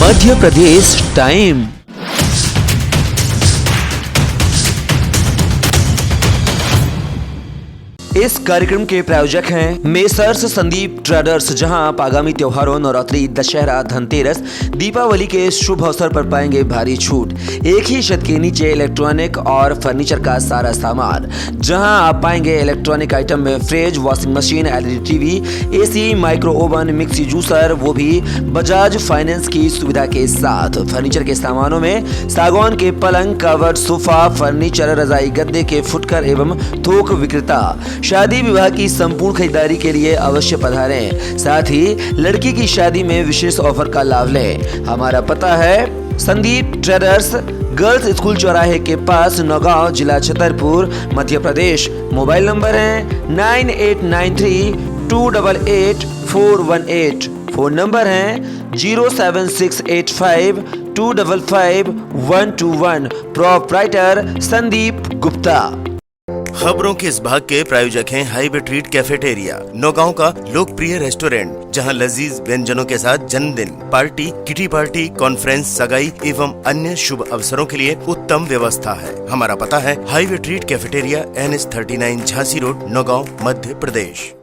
Madhya Pradesh time. इस कार्यक्रम के प्रायोजक हैं मेसर्स संदीप ट्रेडर्स, जहां आप आगामी त्योहारों नवरात्रि, दशहरा, धनतेरस, दीपावली के शुभ अवसर पर पाएंगे भारी छूट। एक ही छत के नीचे इलेक्ट्रॉनिक और फर्नीचर का सारा सामान, जहां आप पाएंगे इलेक्ट्रॉनिक आइटम में fridge, washing machine, LED TV, AC, micro oven, mixie juicer, वो भी बजाज फाइनेंस की सुविधा के साथ। फर्नीचर के सामानों में सागौन के पलंग, कवर, सोफा, फर्नीचर, रजाई, गद्दे के फुटकर एवं थोक विक्रेता। शादी विवाह की संपूर्ण खरीदारी के लिए अवश्य पधारें। साथ ही लड़की की शादी में विशेष ऑफर का लाभ लें। हमारा पता है संदीप ट्रेडर्स, गर्ल्स स्कूल चौराहे के पास, नौगांव, जिला छतरपुर, मध्य प्रदेश। मोबाइल नंबर है 9893288418। फोन नंबर है 07685255121। प्रोप्राइटर संदीप गुप्ता। खबरों के इस भाग के प्रायोजक हैं हाईवे ट्रीट कैफेटेरिया, नौगांव का लोकप्रिय रेस्टोरेंट, जहां लजीज व्यंजनों के साथ जन्मदिन, पार्टी, किटी पार्टी, कॉन्फ्रेंस, सगाई एवं अन्य शुभ अवसरों के लिए उत्तम व्यवस्था है। हमारा पता है highway treat cafeteria, NH39, Jhansi road, Naugaon, Madhya Pradesh.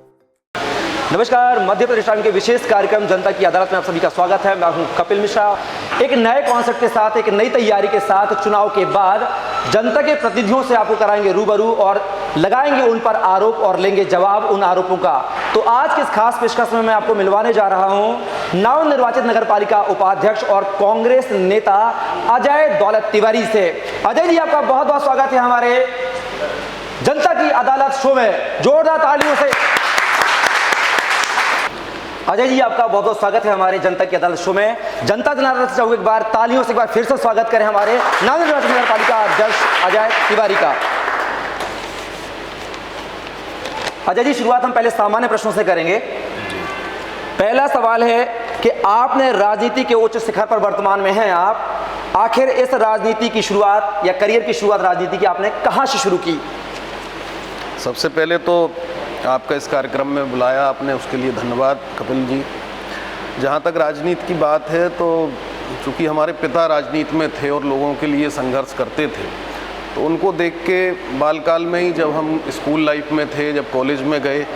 नमस्कार, मध्य प्रदेश टाइम के विशेष कार्यक्रम जनता की अदालत में आप सभी का स्वागत है। मैं हूं कपिल मिश्रा। एक नए कॉन्सेप्ट के साथ, एक नई तैयारी के साथ चुनाव के बाद जनता के प्रतिनिधियों से आपको कराएंगे रूबरू और लगाएंगे उन पर आरोप और लेंगे जवाब उन आरोपों का। तो आज के इस खास पेशकश में मैं आपको मिलवाने जा रहा हूं नवनिर्वाचित नगरपालिका उपाध्यक्ष और कांग्रेस नेता अजय दौलत तिवारी से। अजय जी, आपका बहुत बहुत स्वागत है हमारे जनता की अदालत शो में। जोरदार तालियों से अजय जी, आपका बहुत बहुत स्वागत है हमारे जनता की अदालत शो में। जनता जनार्दन से चाहूंगा एक बार तालियों से एक बार फिर से स्वागत करें हमारे नवनिर्वाचित नगरपालिका अध्यक्ष अजय तिवारी का। अजय जी, शुरुआत हम पहले सामान्य प्रश्नों से करेंगे। पहला सवाल है कि आपने राजनीति के उच्च शिखर पर वर्तमान में हैं आप, आखिर इस राजनीति की शुरुआत या करियर की शुरुआत राजनीति की आपने कहां से शुरू की? सबसे पहले तो आपका इस कार्यक्रम में बुलाया आपने, उसके लिए धन्यवाद कपिल जी। जहाँ तक राजनीति की बात है तो चूँकि हमारे पिता राजनीति में थे और लोगों के लिए संघर्ष करते थे, तो उनको देख के बालकाल में ही जब हम स्कूल लाइफ में थे, जब कॉलेज में गए,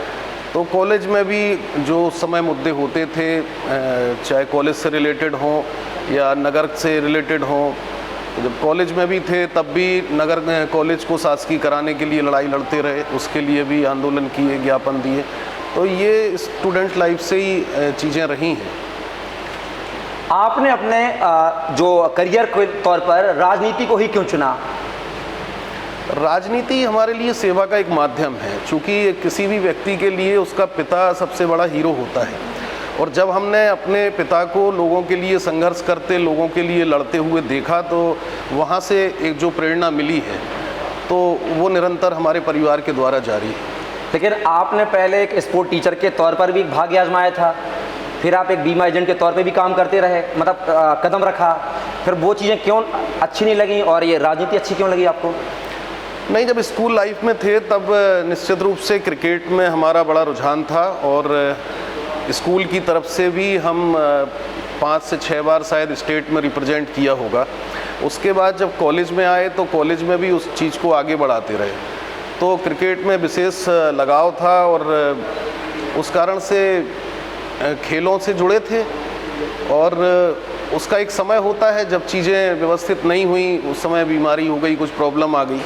तो कॉलेज में भी जो समय मुद्दे होते थे, चाहे कॉलेज से रिलेटेड हों या नगर से रिलेटेड हों, तो जब कॉलेज में भी थे तब भी नगर कॉलेज को शासकीय कराने के लिए लड़ाई लड़ते रहे, उसके लिए भी आंदोलन किए, ज्ञापन दिए। तो ये स्टूडेंट लाइफ से ही चीज़ें रही हैं। आपने अपने जो करियर के तौर पर राजनीति को ही क्यों चुना? राजनीति हमारे लिए सेवा का एक माध्यम है, चूँकि किसी भी व्यक्ति के लिए उसका पिता सबसे बड़ा हीरो होता है। और जब हमने अपने पिता को लोगों के लिए संघर्ष करते, लोगों के लिए लड़ते हुए देखा, तो वहाँ से एक जो प्रेरणा मिली है, तो वो निरंतर हमारे परिवार के द्वारा जारी है। लेकिन आपने पहले एक स्पोर्ट टीचर के तौर पर भी भाग्य आजमाया था, फिर आप एक बीमा एजेंट के तौर पे भी काम करते रहे, मतलब कदम रखा, फिर वो चीज़ें क्यों अच्छी नहीं लगी और ये राजनीति अच्छी क्यों लगी आपको? नहीं, जब स्कूल लाइफ में थे तब निश्चित रूप से क्रिकेट में हमारा बड़ा रुझान था और स्कूल की तरफ से भी हम 5 से 6 बार शायद स्टेट में रिप्रेजेंट किया होगा। उसके बाद जब कॉलेज में आए तो कॉलेज में भी उस चीज़ को आगे बढ़ाते रहे, तो क्रिकेट में विशेष लगाव था और उस कारण से खेलों से जुड़े थे। और उसका एक समय होता है जब चीज़ें व्यवस्थित नहीं हुई, उस समय बीमारी हो गई, कुछ प्रॉब्लम आ गई,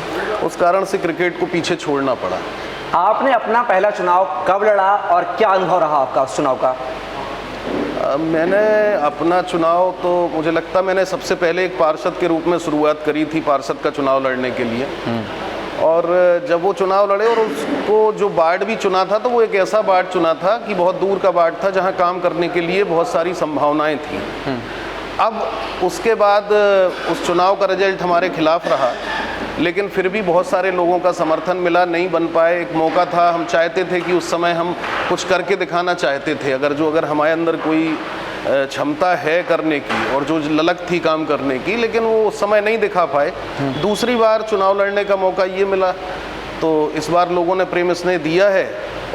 उस कारण से क्रिकेट को पीछे छोड़ना पड़ा। आपने अपना पहला चुनाव कब लड़ा और क्या अनुभव रहा आपका उस चुनाव का? मैंने अपना चुनाव तो मुझे लगता मैंने सबसे पहले एक पार्षद के रूप में शुरुआत करी थी, पार्षद का चुनाव लड़ने के लिए। और जब वो चुनाव लड़े और उसको जो वार्ड भी चुना था, तो वो एक ऐसा वार्ड चुना था कि बहुत दूर का वार्ड था, जहाँ काम करने के लिए बहुत सारी संभावनाएं थी। अब उसके बाद उस चुनाव का रिजल्ट हमारे खिलाफ रहा, लेकिन फिर भी बहुत सारे लोगों का समर्थन मिला, नहीं बन पाए। एक मौका था, हम चाहते थे कि उस समय हम कुछ करके दिखाना चाहते थे, अगर हमारे अंदर कोई क्षमता है करने की और जो ललक थी काम करने की, लेकिन वो उस समय नहीं दिखा पाए। दूसरी बार चुनाव लड़ने का मौका ये मिला, तो इस बार लोगों ने प्रेम स्नेह दिया है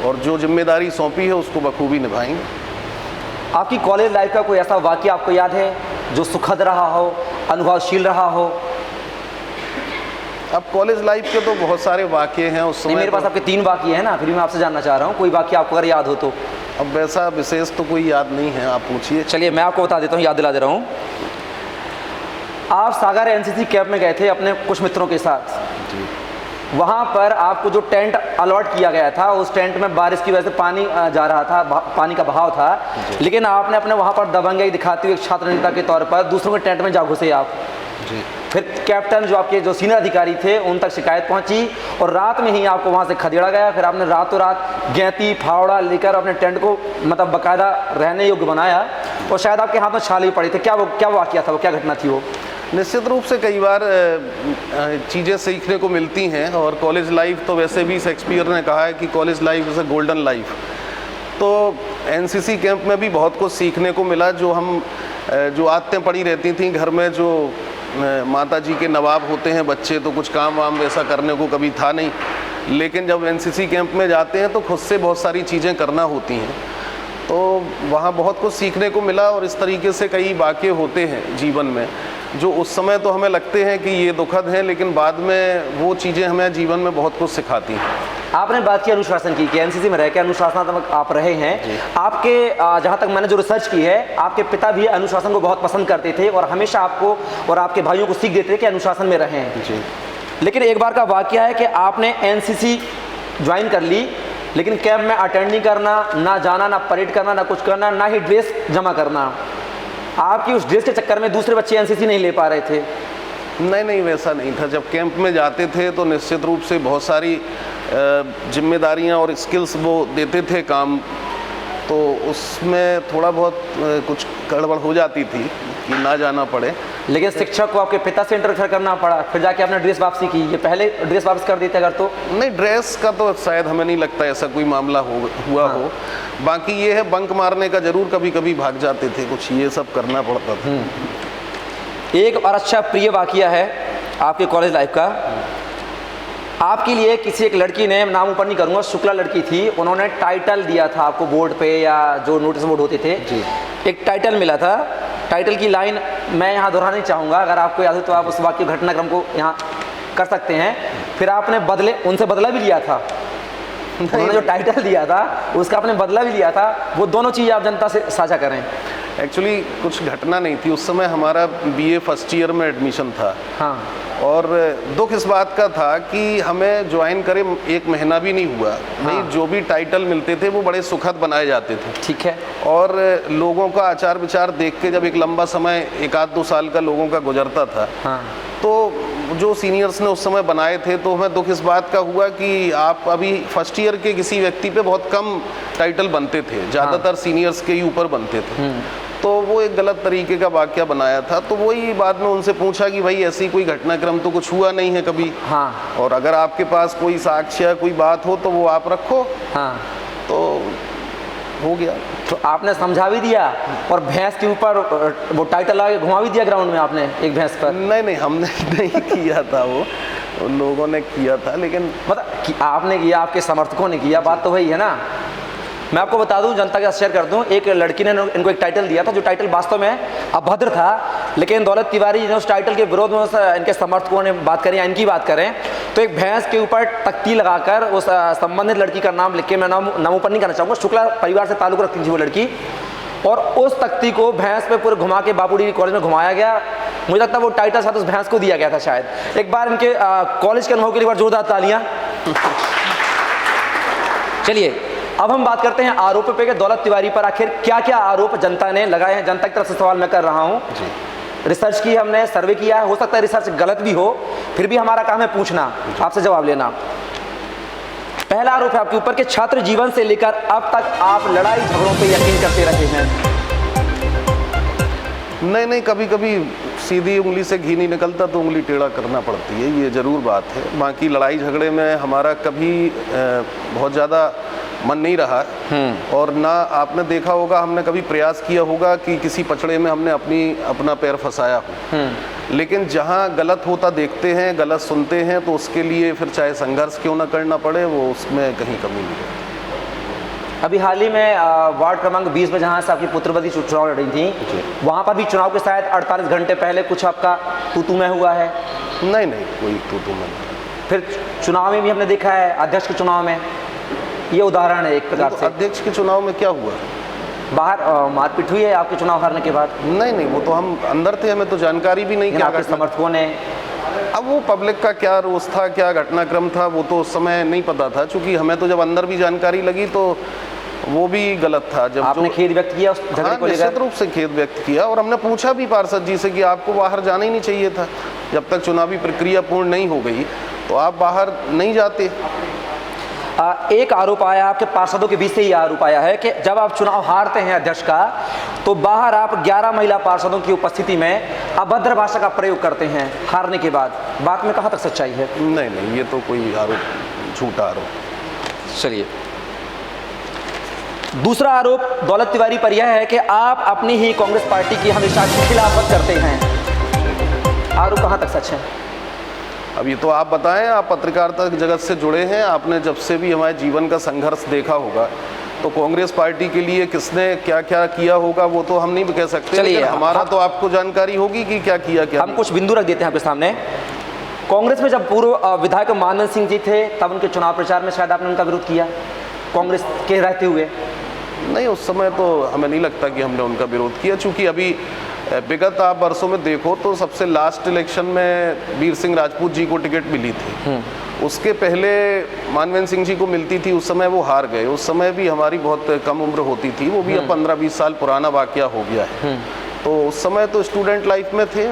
और जो जिम्मेदारी सौंपी है उसको बखूबी निभाएंगे। आपकी कॉलेज लाइफ का कोई ऐसा वाकया आपको याद है जो सुखद रहा हो, अनुभवशील रहा हो? अब कॉलेज लाइफ के तो बहुत सारे वाक़ये हैं उस समय। मेरे पास आपके 3 वाक़ये हैं ना, फिर भी मैं आपसे जानना चाह रहा हूँ, कोई वाक़या आपको अगर याद हो तो। अब वैसा विशेष तो कोई याद नहीं है, आप पूछिए। चलिए मैं आपको बता देता हूँ, याद दिला दे रहा हूँ। आप सागर एनसीसी कैंप में गए थे अपने कुछ मित्रों के साथ जी। वहाँ पर आपको जो टेंट अलॉट किया गया था, उस टेंट में बारिश की वजह से पानी जा रहा था, पानी का बहाव था, लेकिन आपने अपने वहाँ पर दबंगई दिखाते हुए एक छात्र नेता के तौर पर दूसरों के टेंट में जा घुसे आप जी। फिर कैप्टन जो आपके जो सीनियर अधिकारी थे उन तक शिकायत पहुंची और रात में ही आपको वहाँ से खदेड़ा गया। फिर आपने रातों रात गैंती फावड़ा लेकर अपने टेंट को मतलब बाकायदा रहने योग्य बनाया और शायद आपके हाथ में छाले भी पड़ी थे। क्या वाकया था वो, क्या घटना थी वो? निश्चित रूप से कई बार चीज़ें सीखने को मिलती हैं और कॉलेज लाइफ तो वैसे भी शेक्सपियर ने कहा है कि college life is a golden life. तो एनसीसी कैंप में भी बहुत कुछ सीखने को मिला। जो आदतें पड़ी रहती थी घर में, जो माता जी के नवाब होते हैं बच्चे, तो कुछ काम वाम वैसा करने को कभी था नहीं, लेकिन जब एनसीसी कैंप में जाते हैं तो खुद से बहुत सारी चीज़ें करना होती हैं, तो वहाँ बहुत कुछ सीखने को मिला। और इस तरीके से कई वाक़ये होते हैं जीवन में जो उस समय तो हमें लगते हैं कि ये दुखद हैं, लेकिन बाद में वो चीज़ें हमें जीवन में बहुत कुछ सिखाती हैं। आपने बात की अनुशासन की कि एनसीसी में रह के अनुशासनात्मक आप रहे हैं। आपके जहाँ तक मैंने जो रिसर्च की है, आपके पिता भी अनुशासन को बहुत पसंद करते थे और हमेशा आपको और आपके भाइयों को सीख देते थे कि अनुशासन में रहें जी। लेकिन एक बार का वाकया है कि आपने एनसीसी ज्वाइन कर ली, लेकिन कैंप में अटेंड नहीं करना, ना जाना, ना परेड करना, ना कुछ करना, ना ही ड्रेस जमा करना। आपकी उस ड्रेस के चक्कर में दूसरे बच्चे एनसीसी नहीं ले पा रहे थे? नहीं, वैसा नहीं था। जब कैंप में जाते थे तो निश्चित रूप से बहुत सारी जिम्मेदारियां और स्किल्स वो देते थे काम, तो उसमें थोड़ा बहुत कुछ गड़बड़ हो जाती थी कि ना जाना पड़े। लेकिन शिक्षक को आपके पिता से इंटरफेयर करना पड़ा, फिर जाके आपने ड्रेस वापसी की। ये पहले ड्रेस वापस कर देते अगर तो? नहीं, ड्रेस का तो शायद हमें नहीं लगता ऐसा कोई मामला हुआ हो। बाकी ये है बंक मारने का जरूर कभी कभी भाग जाते थे, कुछ ये सब करना पड़ता था। एक और अच्छा प्रिय वाकया है आपके कॉलेज लाइफ का। आपके लिए किसी एक लड़की ने, नाम ऊपर नहीं करूँगा, शुक्ला लड़की थी, उन्होंने टाइटल दिया था आपको बोर्ड पे या जो नोटिस बोर्ड होते थे जी। एक टाइटल मिला था। टाइटल की लाइन मैं यहाँ दोहराना नहीं चाहूँगा, अगर आपको याद हो तो आप उस वाक्य घटनाक्रम को यहाँ कर सकते हैं। फिर आपने उनसे बदला भी लिया था। उन्होंने जो टाइटल दिया था उसका आपने बदला भी लिया था। वो दोनों चीज़ आप जनता से साझा करें। एक्चुअली कुछ घटना नहीं थी, उस समय हमारा बीए फर्स्ट ईयर में एडमिशन था। हाँ। और दुख इस बात का था कि हमें ज्वाइन करे 1 महीना भी नहीं हुआ। भाई जो भी टाइटल मिलते थे वो बड़े सुखद बनाए जाते थे। ठीक है। और लोगों का आचार विचार देख के जब एक लंबा समय 1-2 साल का लोगों का गुजरता था, हाँ। तो जो सीनियर्स ने उस समय बनाए थे, तो हमें दुख इस बात का हुआ कि आप अभी फर्स्ट ईयर के किसी व्यक्ति पे बहुत कम टाइटल बनते थे, ज़्यादातर सीनियर्स के ही ऊपर बनते थे। तो वो एक गलत तरीके का वाकया बनाया था। तो वही बाद में उनसे पूछा कि भाई ऐसी कोई घटनाक्रम तो कुछ हुआ नहीं है कभी। हाँ। और अगर आपके पास कोई साक्ष्य या कोई बात हो तो वो आप रखो। हाँ। तो हो गया। तो आपने समझा भी दिया और भैंस के ऊपर वो टाइटल लगा के घुमा भी दिया ग्राउंड में आपने एक भैंस पर? नहीं, हमने नहीं किया था, वो उन लोगों ने किया था। लेकिन मतलब कि आपने किया, आपके समर्थकों ने किया, बात तो वही है ना। मैं आपको बता दूं, जनता के साथ शेयर कर दूं, एक लड़की ने इनको एक टाइटल दिया था जो टाइटल वास्तव में अभद्र था, लेकिन दौलत तिवारी ने उस टाइटल के विरोध में इनके समर्थकों ने बात करी, इनकी बात करें तो एक भैंस के ऊपर तख्ती लगाकर उस संबंधित लड़की का नाम लिख के, मैं नाम ऊपर नहीं करना चाहूँगा, शुक्ला परिवार से ताल्लुक़ रखती थी वो लड़की, और उस तख्ती को भैंस पे पूरे घुमा के बापूडी कॉलेज में घुमाया गया। मुझे लगता है वो टाइटल साथ उस भैंस को दिया गया था शायद। एक बार इनके कॉलेज के अनुभव के लिए बार जोरदार तालियां। चलिए अब हम बात करते हैं आरोप पे कि दौलत तिवारी पर आखिर क्या क्या आरोप जनता ने लगाए हैं। जनता की तरफ से सवाल मैं कर रहा हूँ। रिसर्च की हमने, सर्वे किया है, हो सकता है रिसर्च गलत भी हो, फिर भी हमारा काम है पूछना, आपसे जवाब लेना। पहला आरोप है आपके ऊपर कि छात्र जीवन से लेकर अब तक आप लड़ाई झगड़ों पे यकीन करते रहे हैं। नहीं, कभी कभी सीधी उंगली से घी नहीं निकलता तो उंगली टेढ़ा करना पड़ती है, ये ज़रूर बात है। बाकी लड़ाई झगड़े में हमारा कभी बहुत ज़्यादा मन नहीं रहा, और ना आपने देखा होगा हमने कभी प्रयास किया होगा कि किसी पचड़े में हमने अपना पैर फंसाया हो। लेकिन जहाँ गलत होता देखते हैं, गलत सुनते हैं, तो उसके लिए फिर चाहे संघर्ष क्यों ना करना पड़े, वो उसमें कहीं कमी नहीं है। अभी हाल ही में वार्ड क्रमांक 20 में जहाँ से आपकी पुत्रवती चुनाव लड़ रही थी, वहाँ पर भी चुनाव के शायद 48 घंटे पहले कुछ आपका तू में हुआ है? नहीं, कोई तू में। फिर चुनाव में भी हमने देखा है, अध्यक्ष के चुनाव में ये उदाहरण है एक प्रकार से। अध्यक्ष के चुनाव में क्या हुआ? बाहर मारपीट हुई है आपके चुनाव हारने के बाद? नहीं, वो तो हम अंदर थे, हमें तो जानकारी भी नहीं। आपके समर्थकों ने? अब वो पब्लिक का क्या रोष था, क्या घटनाक्रम था, वो तो उस समय नहीं पता था, क्योंकि हमें तो जब अंदर भी जानकारी लगी तो वो भी गलत था। जब आपने खेद व्यक्त किया उस झगड़े को लेकर? निश्चित रूप से खेद व्यक्त किया, और हमने पूछा भी पार्षद जी से कि आपको बाहर जाना ही नहीं चाहिए था। जब तक चुनावी प्रक्रिया पूर्ण नहीं हो गई तो आप बाहर नहीं जाते। एक आरोप आया आपके पार्षदों के बीच से, ही आरोप आया है कि जब आप चुनाव हारते हैं अध्यक्ष का, तो बाहर आप 11 महिला पार्षदों की उपस्थिति में अभद्र भाषा का प्रयोग करते हैं हारने के बाद। बात में कहाँ तक सच्चाई है? नहीं, ये तो कोई आरोप, झूठा आरोप। चलिए, दूसरा आरोप दौलत तिवारी पर यह है कि आप अपनी ही कांग्रेस पार्टी की हमेशा खिलाफत करते हैं। आरोप कहाँ तक सच है? अब ये तो आप बताएं, आप पत्रकारिता जगत से जुड़े हैं, आपने जब से भी हमारे जीवन का संघर्ष देखा होगा, तो कांग्रेस पार्टी के लिए किसने क्या क्या किया होगा वो तो हम नहीं कह सकते। चलिए, हमारा तो आपको जानकारी होगी कि क्या किया, क्या हम कुछ बिंदु रख देते हैं आपके सामने। कांग्रेस में जब पूर्व विधायक मानवेंद्र सिंह जी थे, तब उनके चुनाव प्रचार में शायद आपने उनका विरोध किया कांग्रेस के रहते हुए? नहीं, उस समय तो हमें नहीं लगता कि हमने उनका विरोध किया, चूँकि अभी विगत आप वर्षों में देखो तो सबसे लास्ट इलेक्शन में वीर सिंह राजपूत जी को टिकट मिली थी। उसके पहले मानवेंद्र सिंह जी को मिलती थी, उस समय वो हार गए। उस समय भी हमारी बहुत कम उम्र होती थी, वो भी अब 15-20 साल पुराना वाकया हो गया है। तो उस समय तो स्टूडेंट लाइफ में थे।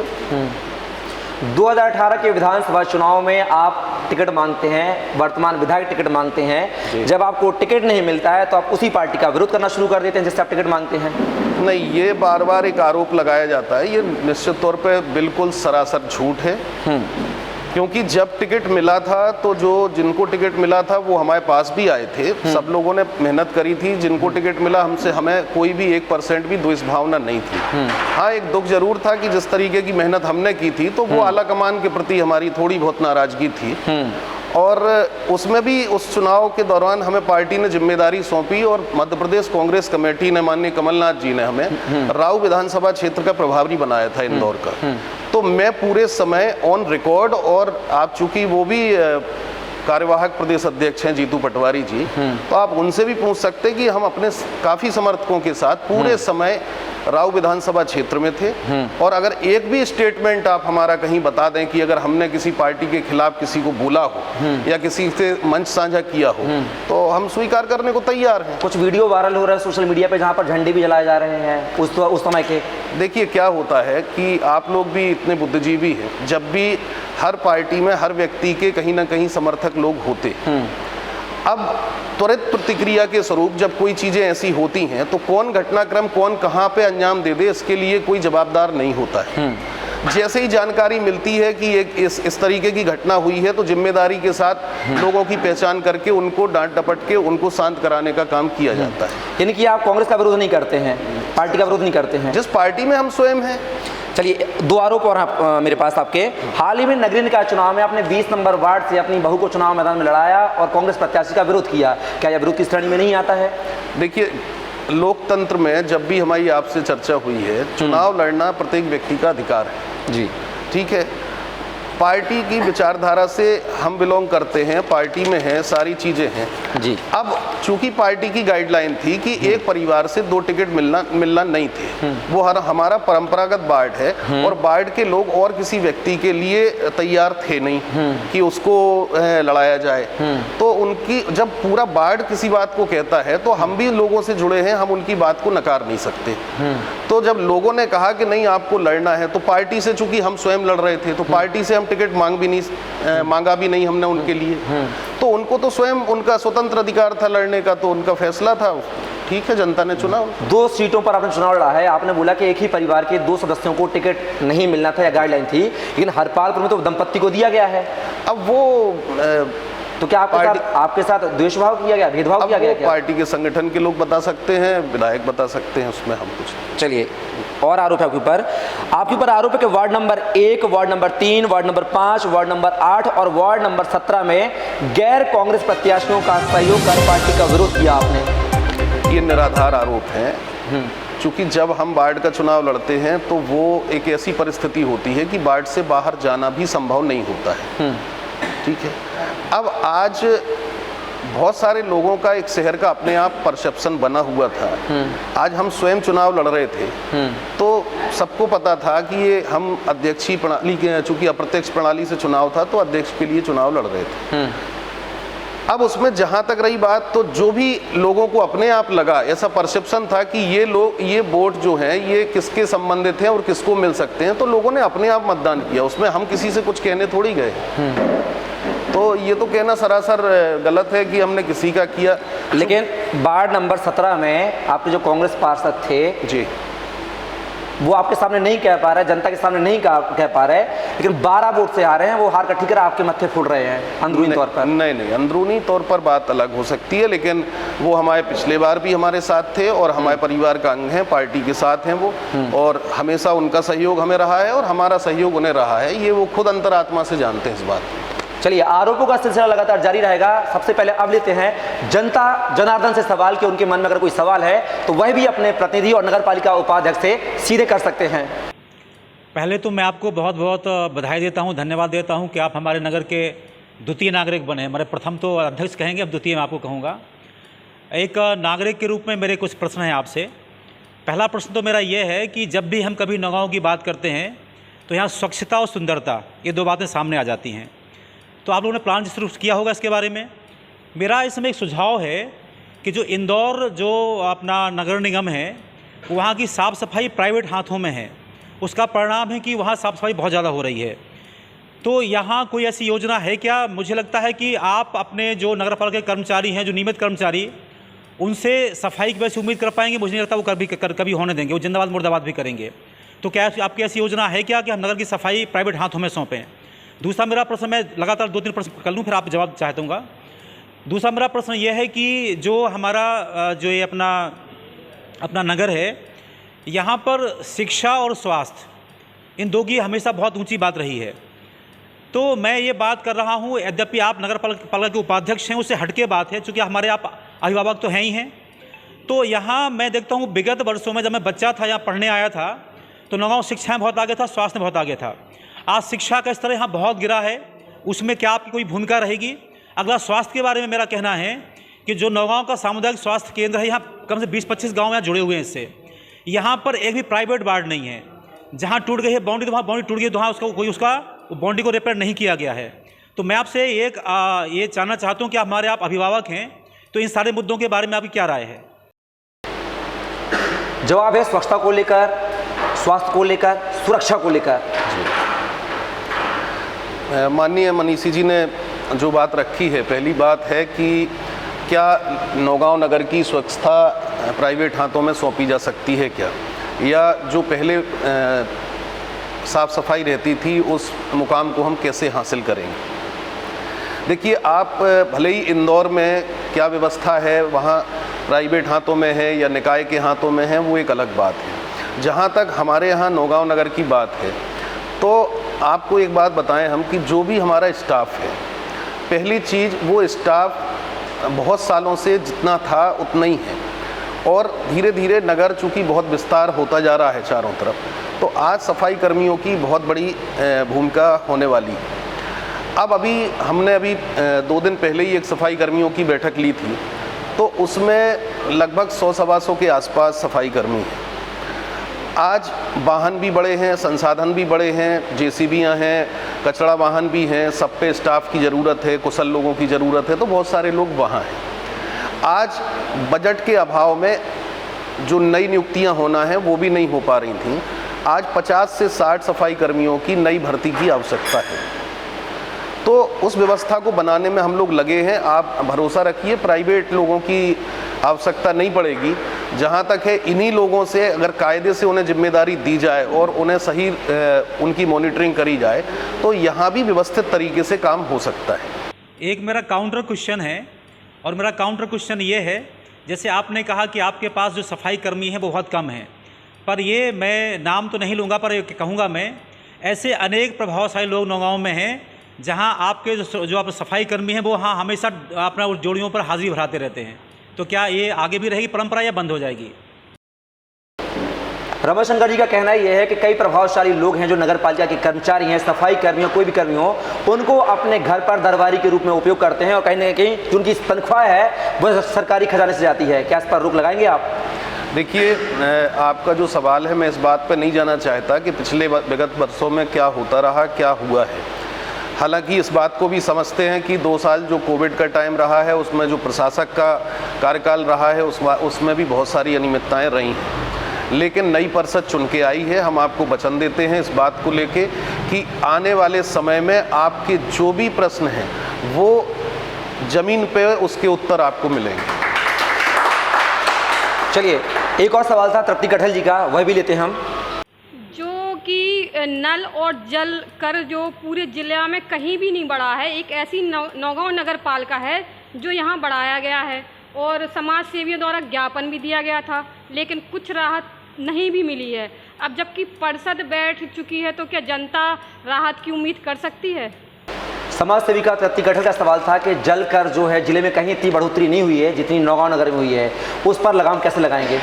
2018 के विधानसभा चुनाव में आप टिकट मांगते हैं, वर्तमान विधायक टिकट मांगते हैं। जब आपको टिकट नहीं मिलता है तो आप उसी पार्टी का विरोध करना शुरू कर देते हैं जिससे आप टिकट मांगते हैं? नहीं, ये बार बार एक आरोप लगाया जाता है, ये निश्चित तौर पे बिल्कुल सरासर झूठ है। क्योंकि जब टिकट मिला था तो जिनको टिकट मिला था वो हमारे पास भी आए थे, सब लोगों ने मेहनत करी थी। जिनको टिकट मिला हमें कोई भी 1% भी द्वेष भावना नहीं थी। हाँ, एक दुख जरूर था कि जिस तरीके की मेहनत हमने की थी तो वो आला कमान के प्रति हमारी थोड़ी बहुत नाराजगी थी। और उसमें भी उस चुनाव के दौरान हमें पार्टी ने जिम्मेदारी सौंपी और मध्य प्रदेश कांग्रेस कमेटी ने, माननीय कमलनाथ जी ने हमें राऊ विधानसभा क्षेत्र का प्रभारी बनाया था इंदौर का। तो मैं पूरे समय ऑन रिकॉर्ड, और आप चूंकि वो भी कार्यवाहक प्रदेश अध्यक्ष हैं जीतू पटवारी जी, तो आप उनसे भी पूछ सकते कि हम अपने काफ़ी समर्थकों के साथ पूरे समय राऊ विधानसभा क्षेत्र में थे। और अगर एक भी स्टेटमेंट आप हमारा कहीं बता दें कि अगर हमने किसी पार्टी के खिलाफ किसी को बोला हो या किसी से मंच साझा किया हो तो हम स्वीकार करने को तैयार हैं। कुछ वीडियो वायरल हो रहा है सोशल मीडिया पे जहाँ पर झंडे भी जलाए जा रहे हैं उस समय के। देखिए, क्या होता है कि आप लोग भी इतने बुद्धिजीवी हैं, जब भी हर पार्टी में हर व्यक्ति के कहीं ना कहीं समर्थक लोग होते। अब त्वरित प्रतिक्रिया के स्वरूप जब कोई चीज़ें ऐसी होती हैं तो कौन घटनाक्रम कौन कहाँ पे अंजाम दे दे, इसके लिए कोई जवाबदार नहीं होता है। जैसे ही जानकारी मिलती है कि एक इस तरीके की घटना हुई है तो जिम्मेदारी के साथ लोगों की पहचान करके उनको डांट डपट के उनको शांत कराने का काम किया जाता है। यानी कि आप कांग्रेस का विरोध नहीं करते हैं, पार्टी का विरोध नहीं करते हैं? जिस पार्टी में हम स्वयं हैं। चलिए, 2 आरोप और मेरे पास आपके। हाल ही में नगरीय निकाय चुनाव में आपने 20 नंबर वार्ड से अपनी बहू को चुनाव मैदान में लड़ाया और कांग्रेस प्रत्याशी का विरोध किया। क्या यह विरोध की श्रेणी में नहीं आता है? देखिए, लोकतंत्र में जब भी हमारी आपसे चर्चा हुई है, चुनाव लड़ना प्रत्येक व्यक्ति का अधिकार है जी, ठीक है। पार्टी की विचारधारा से हम बिलोंग करते हैं, पार्टी में हैं, सारी चीज़ें हैं जी। अब चूंकि पार्टी की गाइडलाइन थी कि एक परिवार से 2 टिकट मिलना नहीं थे, वो हमारा परंपरागत वार्ड है और वार्ड के लोग और किसी व्यक्ति के लिए तैयार थे नहीं कि उसको लड़ाया जाए। तो उनकी जब पूरा वार्ड किसी बात को कहता है तो हम भी लोगों से जुड़े हैं, हम उनकी बात को नकार नहीं सकते। तो जब लोगों ने कहा कि नहीं आपको लड़ना है तो पार्टी से, चूंकि हम स्वयं लड़ रहे थे तो पार्टी से हम टिकट मांगा भी नहीं हमने उनके लिए। तो उनको तो स्वयं उनका स्वतंत्र अधिकार था लड़ने का, तो उनका फैसला था, ठीक है, जनता ने चुना। 2 सीटों पर आपने चुनाव लड़ा है। आपने बोला कि एक ही परिवार के 2 सदस्यों को टिकट नहीं मिलना था या गाइडलाइन थी, लेकिन हरपालपुर में तो दंपत्ति को दिया गया है। अब वो तो क्या आपके साथ द्वेषभाव किया गया, भेदभाव किया गया? पार्टी के संगठन के लोग बता सकते हैं, विधायक बता सकते हैं, उसमें हम कुछ। चलिए, और आरोप है आपके ऊपर आरोप है कि ward number 1, ward number 3, ward number 5, ward number 8 और वार्ड नंबर 17 में गैर कांग्रेस प्रत्याशियों का सहयोग कर पार्टी का विरोध किया आपने। ये निराधार आरोप हैं। क्योंकि जब हम वार्ड का चुनाव लड़ते हैं तो वो एक ऐसी परिस्थिति होती है कि वार्ड से बाहर जाना भी संभव नहीं होता है। ठीक है, अब आज बहुत सारे लोगों का एक शहर का अपने आप परसेप्शन बना हुआ था। आज हम स्वयं चुनाव लड़ रहे थे तो सबको पता था कि ये हम अध्यक्षीय प्रणाली के, चूंकि अप्रत्यक्ष प्रणाली से चुनाव था तो अध्यक्ष के लिए चुनाव लड़ रहे थे। अब उसमें जहां तक रही बात, तो जो भी लोगों को अपने आप लगा, ऐसा परसेप्शन था कि ये लोग, ये वोट जो हैं ये किसके संबंधित हैं और किसको मिल सकते हैं, तो लोगों ने अपने आप मतदान किया। उसमें हम किसी से कुछ कहने थोड़ी गए। तो ये तो कहना सरासर गलत है कि हमने किसी का किया। लेकिन वार्ड नंबर 17 में आपके जो कांग्रेस पार्षद थे जी, वो आपके सामने नहीं कह पा रहे, जनता के सामने नहीं कह पा रहे, लेकिन 12 वोट से आ रहे हैं, वो हार का ठिकरा आपके मत्थे फूट रहे हैं अंदरूनी तौर पर। नहीं, अंदरूनी तौर पर बात अलग हो सकती है, लेकिन वो हमारे पिछले बार भी हमारे साथ थे और हमारे परिवार का अंग हैं, पार्टी के साथ हैं वो, और हमेशा उनका सहयोग हमें रहा है और हमारा सहयोग उन्हें रहा है। ये वो खुद अंतरात्मा से जानते हैं इस बात को। चलिए, आरोपों का सिलसिला लगातार जारी रहेगा। सबसे पहले अब लेते हैं जनता जनार्दन से सवाल कि उनके मन में अगर कोई सवाल है तो वह भी अपने प्रतिनिधि और नगर पालिका उपाध्यक्ष से सीधे कर सकते हैं। पहले तो मैं आपको बहुत बहुत बधाई देता हूं, धन्यवाद देता हूं कि आप हमारे नगर के द्वितीय नागरिक बने। हमारे प्रथम तो अध्यक्ष कहेंगे, अब द्वितीय मैं आपको कहूँगा। एक नागरिक के रूप में मेरे कुछ प्रश्न हैं आपसे। पहला प्रश्न तो मेरा ये है कि जब भी हम कभी नौगांव की बात करते हैं तो यहाँ स्वच्छता और सुंदरता, ये दो बातें सामने आ जाती हैं। तो आप लोगों ने प्लान शुरू किया होगा इसके बारे में। मेरा इसमें एक सुझाव है कि जो इंदौर जो अपना नगर निगम है, वहाँ की साफ़ सफाई प्राइवेट हाथों में है। उसका परिणाम है कि वहाँ साफ़ सफाई बहुत ज़्यादा हो रही है। तो यहाँ कोई ऐसी योजना है क्या? मुझे लगता है कि आप अपने जो नगर पालिका के कर्मचारी हैं, जो नियमित कर्मचारी, उनसे सफाई की वैसे उम्मीद कर पाएंगे? मुझे नहीं लगता वो कभी होने देंगे। वो जिंदाबाद मुर्दाबाद भी करेंगे। तो क्या आपकी ऐसी योजना है क्या कि हम नगर की सफाई प्राइवेट हाथों में सौंपें? दूसरा मेरा प्रश्न, मैं लगातार 2-3 प्रश्न कर लूँ फिर आप जवाब चाहता हूँ। दूसरा मेरा प्रश्न ये है कि जो हमारा जो ये अपना नगर है, यहाँ पर शिक्षा और स्वास्थ्य, इन दो की हमेशा बहुत ऊंची बात रही है। तो मैं ये बात कर रहा हूँ, यद्यपि आप नगर पालिका के उपाध्यक्ष हैं, उससे हटके बात है, चूँकि हमारे आप अभिभावक तो हैं ही हैं। तो यहाँ मैं देखता हूँ विगत वर्षों में जब मैं बच्चा था, यहाँ पढ़ने आया था, तो नौगांव शिक्षा में बहुत आगे था, स्वास्थ्य में बहुत आगे था। आज शिक्षा का स्तर यहाँ बहुत गिरा है, उसमें क्या आपकी कोई भूमिका रहेगी? अगला स्वास्थ्य के बारे में मेरा कहना है कि जो नौगांव का सामुदायिक स्वास्थ्य केंद्र है, यहाँ कम से 20-25 गाँव यहाँ जुड़े हुए हैं इससे। यहाँ पर एक भी प्राइवेट वार्ड नहीं है। जहाँ टूट गई है बाउंड्री, तो वहाँ बाउंड्री टूट गई, तो वहाँ उसका बाउंड्री को रिपेयर नहीं किया गया है। तो मैं आपसे ये जानना चाहता हूँ कि हमारे आप अभिभावक हैं, तो इन सारे मुद्दों के बारे में आपकी क्या राय है? जवाब है स्वच्छता को लेकर, स्वास्थ्य को लेकर, सुरक्षा को लेकर। माननीय मनीषी जी ने जो बात रखी है, पहली बात है कि क्या नौगांव नगर की स्वच्छता प्राइवेट हाथों में सौंपी जा सकती है क्या, या जो पहले साफ सफाई रहती थी उस मुकाम को हम कैसे हासिल करेंगे? देखिए, आप भले ही इंदौर में क्या व्यवस्था है वहाँ प्राइवेट हाथों में है या निकाय के हाथों में है, वो एक अलग बात है। जहाँ तक हमारे यहाँ नौगांव नगर की बात है, तो आपको एक बात बताएं हम कि जो भी हमारा स्टाफ है, पहली चीज़ वो स्टाफ बहुत सालों से जितना था उतना ही है, और धीरे धीरे नगर चूँकि बहुत विस्तार होता जा रहा है चारों तरफ, तो आज सफाई कर्मियों की बहुत बड़ी भूमिका होने वाली है। अब हमने 2 दिन पहले ही एक सफाई कर्मियों की बैठक ली थी, तो उसमें लगभग 100-125 के आसपास सफाई कर्मी हैं। आज वाहन भी बड़े हैं, संसाधन भी बड़े हैं, जेसीबीयाँ हैं, कचरा वाहन भी हैं, सब पे स्टाफ की ज़रूरत है, कुशल लोगों की ज़रूरत है, तो बहुत सारे लोग वहाँ हैं। आज बजट के अभाव में जो नई नियुक्तियाँ होना है वो भी नहीं हो पा रही थी। आज 50 से 60 सफाई कर्मियों की नई भर्ती की आवश्यकता है, तो उस व्यवस्था को बनाने में हम लोग लगे हैं। आप भरोसा रखिए, प्राइवेट लोगों की आवश्यकता नहीं पड़ेगी। जहाँ तक है, इन्हीं लोगों से अगर कायदे से उन्हें जिम्मेदारी दी जाए और उन्हें सही उनकी मॉनिटरिंग करी जाए, तो यहाँ भी व्यवस्थित तरीके से काम हो सकता है। एक मेरा काउंटर क्वेश्चन है, और मेरा काउंटर क्वेश्चन ये है, जैसे आपने कहा कि आपके पास जो सफाई कर्मी हैं वो बहुत कम हैं, पर ये मैं नाम तो नहीं लूँगा, पर कहूँगा मैं, ऐसे अनेक प्रभावशाली लोग नौगांव में हैं जहाँ आपके जो आप सफाई कर्मी हैं वो हाँ हमेशा अपना उस जोड़ियों पर हाजिरी भराते रहते हैं। तो क्या ये आगे भी रहेगी परंपरा या बंद हो जाएगी? रमाशंकर जी का कहना यह है कि कई प्रभावशाली लोग हैं जो नगर पालिका के कर्मचारी हैं, सफाई कर्मी हो, कोई भी कर्मी हो, उनको अपने घर पर दरबारी के रूप में उपयोग करते हैं और कहीं ना कहीं जो उनकी तनख्वाह है वह सरकारी खजाने से जाती है। क्या इस पर रोक लगाएंगे आप? देखिए, आपका जो सवाल है, मैं इस बात पर नहीं जाना चाहता कि पिछले विगत वर्षों में क्या होता रहा, क्या हुआ है। हालांकि इस बात को भी समझते हैं कि 2 साल जो कोविड का टाइम रहा है, उसमें जो प्रशासक का कार्यकाल रहा है, उसमें भी बहुत सारी अनियमितताएं रही हैं। लेकिन नई परिषद चुन के आई है। हम आपको वचन देते हैं इस बात को लेके कि आने वाले समय में आपके जो भी प्रश्न हैं वो ज़मीन पे उसके उत्तर आपको मिलेंगे। चलिए, एक और सवाल था तृप्ति कठल जी का, वह भी लेते हैं हम। जो कि नल और जल कर जो पूरे जिले में कहीं भी नहीं बढ़ा है, एक ऐसी नौगांव नगर पालिका है जो यहाँ बढ़ाया गया है और समाज सेवियों द्वारा ज्ञापन भी दिया गया था, लेकिन कुछ राहत नहीं भी मिली है। अब जबकि परिषद बैठ चुकी है तो क्या जनता राहत की उम्मीद कर सकती है? समाज सेविका तृप्ति कठल का सवाल था कि जल कर जो है जिले में कहीं इतनी बढ़ोतरी नहीं हुई है जितनी नौगांव नगर में हुई है, उस पर लगाम कैसे लगाएंगे?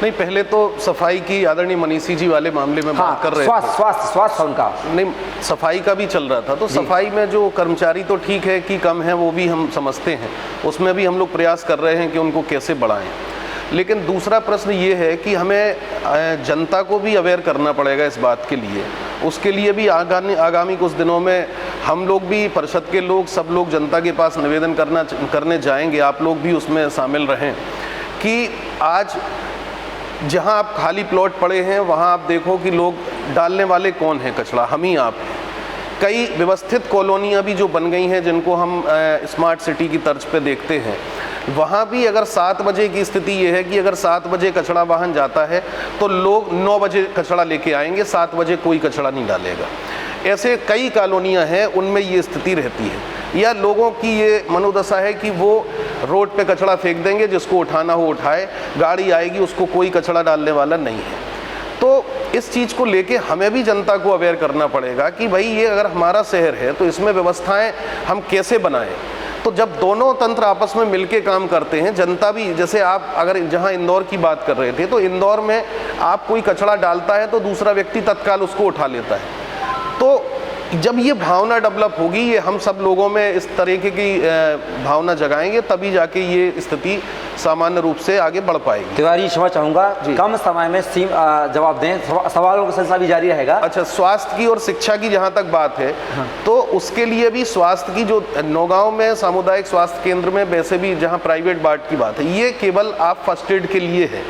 नहीं, पहले तो सफाई की आदरणीय मनीषी जी वाले मामले में बात कर रहे थे। स्वास्थ्य उनका नहीं, सफाई का भी चल रहा था। तो सफाई में जो कर्मचारी तो ठीक है कि कम है, वो भी हम समझते हैं, उसमें भी हम लोग प्रयास कर रहे हैं कि उनको कैसे बढ़ाएं। लेकिन दूसरा प्रश्न ये है कि हमें जनता को भी अवेयर करना पड़ेगा इस बात के लिए। उसके लिए भी आगामी कुछ दिनों में हम लोग भी, परिषद के लोग, सब लोग जनता के पास निवेदन करने जाएंगे, आप लोग भी उसमें शामिल रहें कि आज जहां आप खाली प्लॉट पड़े हैं वहां आप देखो कि लोग डालने वाले कौन है कचरा, हम ही आप हैं। कई व्यवस्थित कॉलोनियां भी जो बन गई हैं जिनको हम स्मार्ट सिटी की तर्ज पे देखते हैं, वहाँ भी अगर 7 बजे की स्थिति ये है कि अगर 7 बजे कचरा वाहन जाता है तो लोग 9 बजे कचरा लेके आएंगे, 7 बजे कोई कचरा नहीं डालेगा। ऐसे कई कॉलोनियाँ हैं उनमें ये स्थिति रहती है। या लोगों की ये मनोदशा है कि वो रोड पे कचरा फेंक देंगे, जिसको उठाना हो उठाए, गाड़ी आएगी उसको कोई कचरा डालने वाला नहीं है। तो इस चीज़ को लेके हमें भी जनता को अवेयर करना पड़ेगा कि भाई ये अगर हमारा शहर है तो इसमें व्यवस्थाएं हम कैसे बनाएं। तो जब दोनों तंत्र आपस में मिलके काम करते हैं, जनता भी, जैसे आप अगर जहां इंदौर की बात कर रहे थे, तो इंदौर में आप कोई कचरा डालता है तो दूसरा व्यक्ति तत्काल उसको उठा लेता है। तो जब ये भावना डेवलप होगी, ये हम सब लोगों में इस तरीके की भावना जगाएंगे, तभी जाके ये स्थिति सामान्य रूप से आगे बढ़ पाएगी। तिवारी, क्षमा चाहूँगा, कम समय में जवाब दें, सवालों का सिलसिला भी जारी रहेगा। अच्छा, स्वास्थ्य की और शिक्षा की जहाँ तक बात है, तो उसके लिए भी स्वास्थ्य की, जो नौगांव में सामुदायिक स्वास्थ्य केंद्र में वैसे भी जहाँ प्राइवेट वार्ड की बात है, ये केवल आप फर्स्ट एड के लिए है।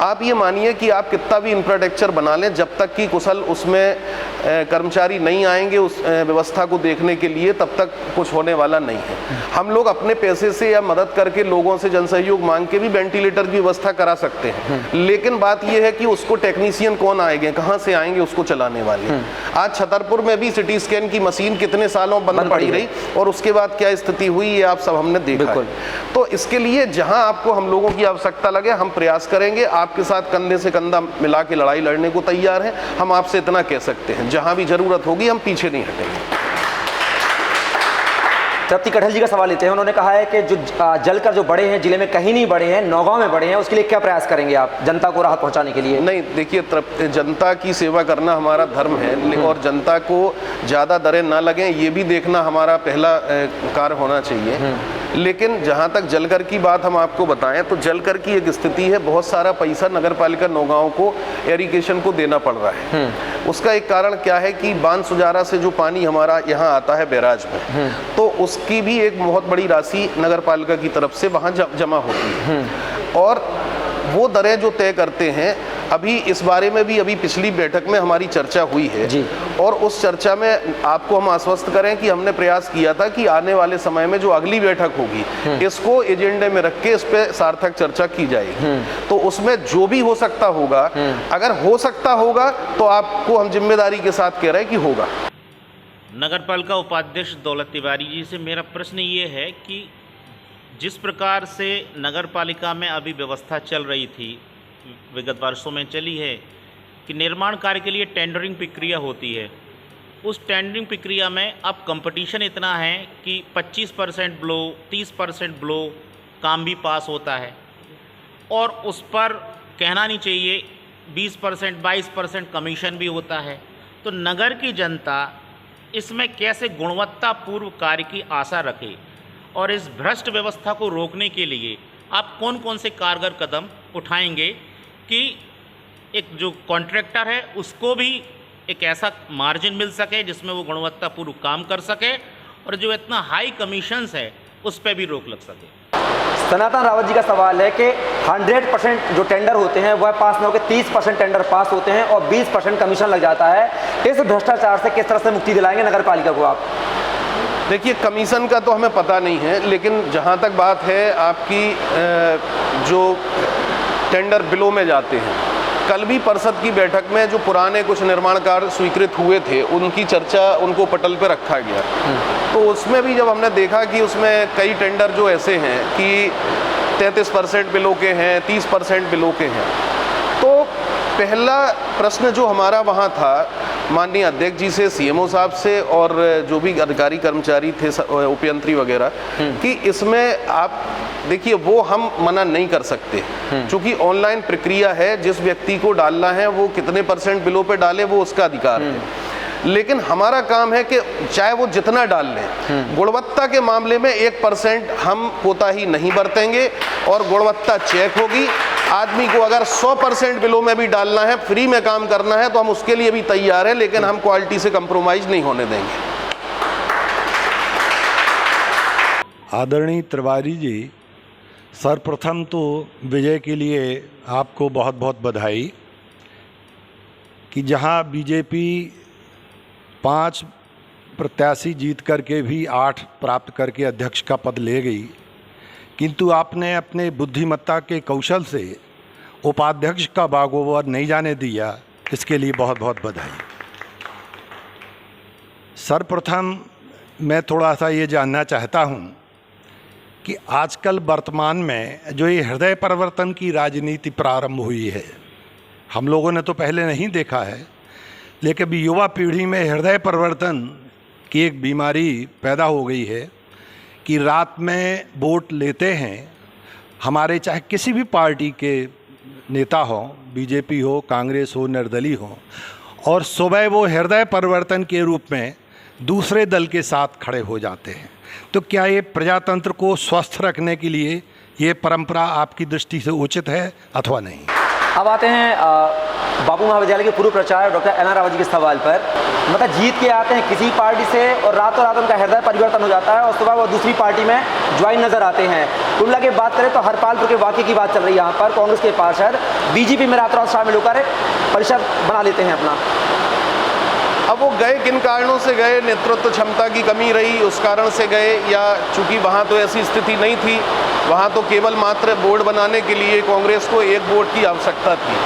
आप ये मानिए कि आप कितना भी इंफ्रास्ट्रक्चर बना लें, जब तक कि कुशल उसमें कर्मचारी नहीं आएंगे उस व्यवस्था को देखने के लिए, तब तक कुछ होने वाला नहीं है। हम लोग अपने पैसे से या मदद करके लोगों से जनसहयोग मांग के भी वेंटिलेटर की व्यवस्था करा सकते हैं, लेकिन बात यह है कि उसको टेक्नीशियन कौन आएंगे, कहां से आएंगे उसको चलाने वाले। आज छतरपुर में भी सिटी स्कैन की मशीन कितने सालों बंद पड़ी रही और उसके बाद क्या स्थिति हुई, ये आप सब हमने देखा है। तो इसके लिए जहां आपको हम लोगों की आवश्यकता लगे, हम प्रयास करेंगे, आपके साथ कंधे से कंधा मिला के लड़ाई लड़ने को तैयार हैं। हम आपसे इतना कह सकते हैं, जहां भी जरूरत होगी हम पीछे नहीं हटेंगे। तृप्ति कठल जी का सवाल लेते हैं। उन्होंने कहा है कि जो जलकर जो बड़े हैं जिले में कहीं नहीं बड़े हैं, नौगांव में बड़े हैं, उसके लिए क्या प्रयास करेंगे आप जनता को राहत पहुंचाने के लिए? नहीं, देखिए, जनता की सेवा करना हमारा धर्म है और जनता को ज़्यादा दरें ना लगें, ये भी देखना हमारा पहला कार्य होना चाहिए। लेकिन जहाँ तक जलकर की बात हम आपको बताएं, तो जलकर की एक स्थिति है, बहुत सारा पैसा नगर पालिका नौगांव को इरिगेशन को देना पड़ रहा है। उसका एक कारण क्या है कि बांध सुजारा से जो पानी हमारा यहाँ आता है बैराज में, तो उसकी भी एक बहुत बड़ी राशि नगर पालिका की तरफ से वहाँ जमा होती है और वो दरें जो तय करते हैं, अभी इस बारे में भी अभी पिछली बैठक में हमारी चर्चा हुई है जी। और उस चर्चा में आपको हम आश्वस्त करें कि हमने प्रयास किया था कि आने वाले समय में जो अगली बैठक होगी, इसको एजेंडे में रख के इस पे सार्थक चर्चा की जाएगी। तो उसमें जो भी हो सकता होगा, अगर हो सकता होगा तो आपको हम जिम्मेदारी के साथ कह रहे हैं कि होगा। नगरपालिका उपाध्यक्ष दौलत तिवारी जी से मेरा प्रश्न ये है कि जिस प्रकार से नगरपालिका में अभी व्यवस्था चल रही थी, विगत वर्षों में चली है कि निर्माण कार्य के लिए टेंडरिंग प्रक्रिया होती है, उस टेंडरिंग प्रक्रिया में अब कंपटीशन इतना है कि 25% ब्लो, 30% ब्लो काम भी पास होता है और उस पर कहना नहीं चाहिए 20% 22% कमीशन भी होता है। तो नगर की जनता इसमें कैसे गुणवत्तापूर्व कार्य की आशा रखे और इस भ्रष्ट व्यवस्था को रोकने के लिए आप कौन कौन से कारगर कदम उठाएंगे कि एक जो कॉन्ट्रैक्टर है उसको भी एक ऐसा मार्जिन मिल सके जिसमें वो गुणवत्तापूर्व काम कर सके और जो इतना हाई कमीशंस है उस पर भी रोक लग सके। सनातन रावत जी का सवाल है कि 100% जो टेंडर होते हैं वह पास न होकर 30% टेंडर पास होते हैं और 20% कमीशन लग जाता है। इस भ्रष्टाचार से किस तरह से मुक्ति दिलाएंगे नगर पालिका को आप? देखिए, कमीशन का तो हमें पता नहीं है, लेकिन जहाँ तक बात है आपकी जो टेंडर बिलों में जाते हैं, कल भी परिषद की बैठक में जो पुराने कुछ निर्माण कार्य स्वीकृत हुए थे उनकी चर्चा उनको पटल पे रखा गया। तो उसमें भी जब हमने देखा कि उसमें कई टेंडर जो ऐसे हैं कि 33% बिलों के हैं, 30% बिलों के हैं, तो पहला प्रश्न जो हमारा वहाँ था माननीय अध्यक्ष जी से, सीएमओ साहब से और जो भी अधिकारी कर्मचारी थे उपयंत्री वगैरह कि इसमें आप देखिए वो हम मना नहीं कर सकते क्योंकि ऑनलाइन प्रक्रिया है, जिस व्यक्ति को डालना है वो कितने % बिलों पे डाले वो उसका अधिकार है। लेकिन हमारा काम है कि चाहे वो जितना डाल लें, गुणवत्ता के मामले में 1% हम कोताही नहीं बरतेंगे और गुणवत्ता चेक होगी। आदमी को अगर 100% बिलों में भी डालना है, फ्री में काम करना है, तो हम उसके लिए भी तैयार हैं, लेकिन हम क्वालिटी से कंप्रोमाइज नहीं होने देंगे। आदरणीय तिवारी जी, सर्वप्रथम तो विजय के लिए आपको बहुत बहुत बधाई कि जहां बीजेपी 5 प्रत्याशी जीत करके भी 8 प्राप्त करके अध्यक्ष का पद ले गई, किंतु आपने अपने बुद्धिमत्ता के कौशल से उपाध्यक्ष का बागोवर नहीं जाने दिया, इसके लिए बहुत बहुत बधाई। सर्वप्रथम मैं थोड़ा सा ये जानना चाहता हूँ कि आजकल वर्तमान में जो ये हृदय परिवर्तन की राजनीति प्रारंभ हुई है, हम लोगों ने तो पहले नहीं देखा है, लेकिन अभी युवा पीढ़ी में हृदय परिवर्तन की एक बीमारी पैदा हो गई है कि रात में वोट लेते हैं, हमारे चाहे किसी भी पार्टी के नेता हो, बीजेपी हो, कांग्रेस हो, निर्दलीय हो, और सुबह वो हृदय परिवर्तन के रूप में दूसरे दल के साथ खड़े हो जाते हैं। तो क्या ये प्रजातंत्र को स्वस्थ रखने के लिए ये परंपरा आपकी दृष्टि से उचित है अथवा नहीं? अब आते हैं बापू महाविद्यालय के पूर्व प्राचार्य doctor N R Rawat ji के सवाल पर। मतलब जीत के आते हैं किसी पार्टी से और रातों रात उनका हृदय परिवर्तन हो जाता है और सुबह वो दूसरी पार्टी में ज्वाइन नजर आते हैं। कुल की बात करें तो हरपालपुर के वाकये की बात चल रही है। यहाँ पर कांग्रेस के पार्षद बीजेपी में रातों रात शामिल होकर परिषद बना लेते हैं अपना। अब वो गए किन कारणों से गए, नेतृत्व क्षमता की कमी रही उस कारण से गए, या चूंकि वहाँ तो ऐसी स्थिति नहीं थी, वहाँ तो केवल मात्र बोर्ड बनाने के लिए कांग्रेस को 1 वोट की आवश्यकता थी,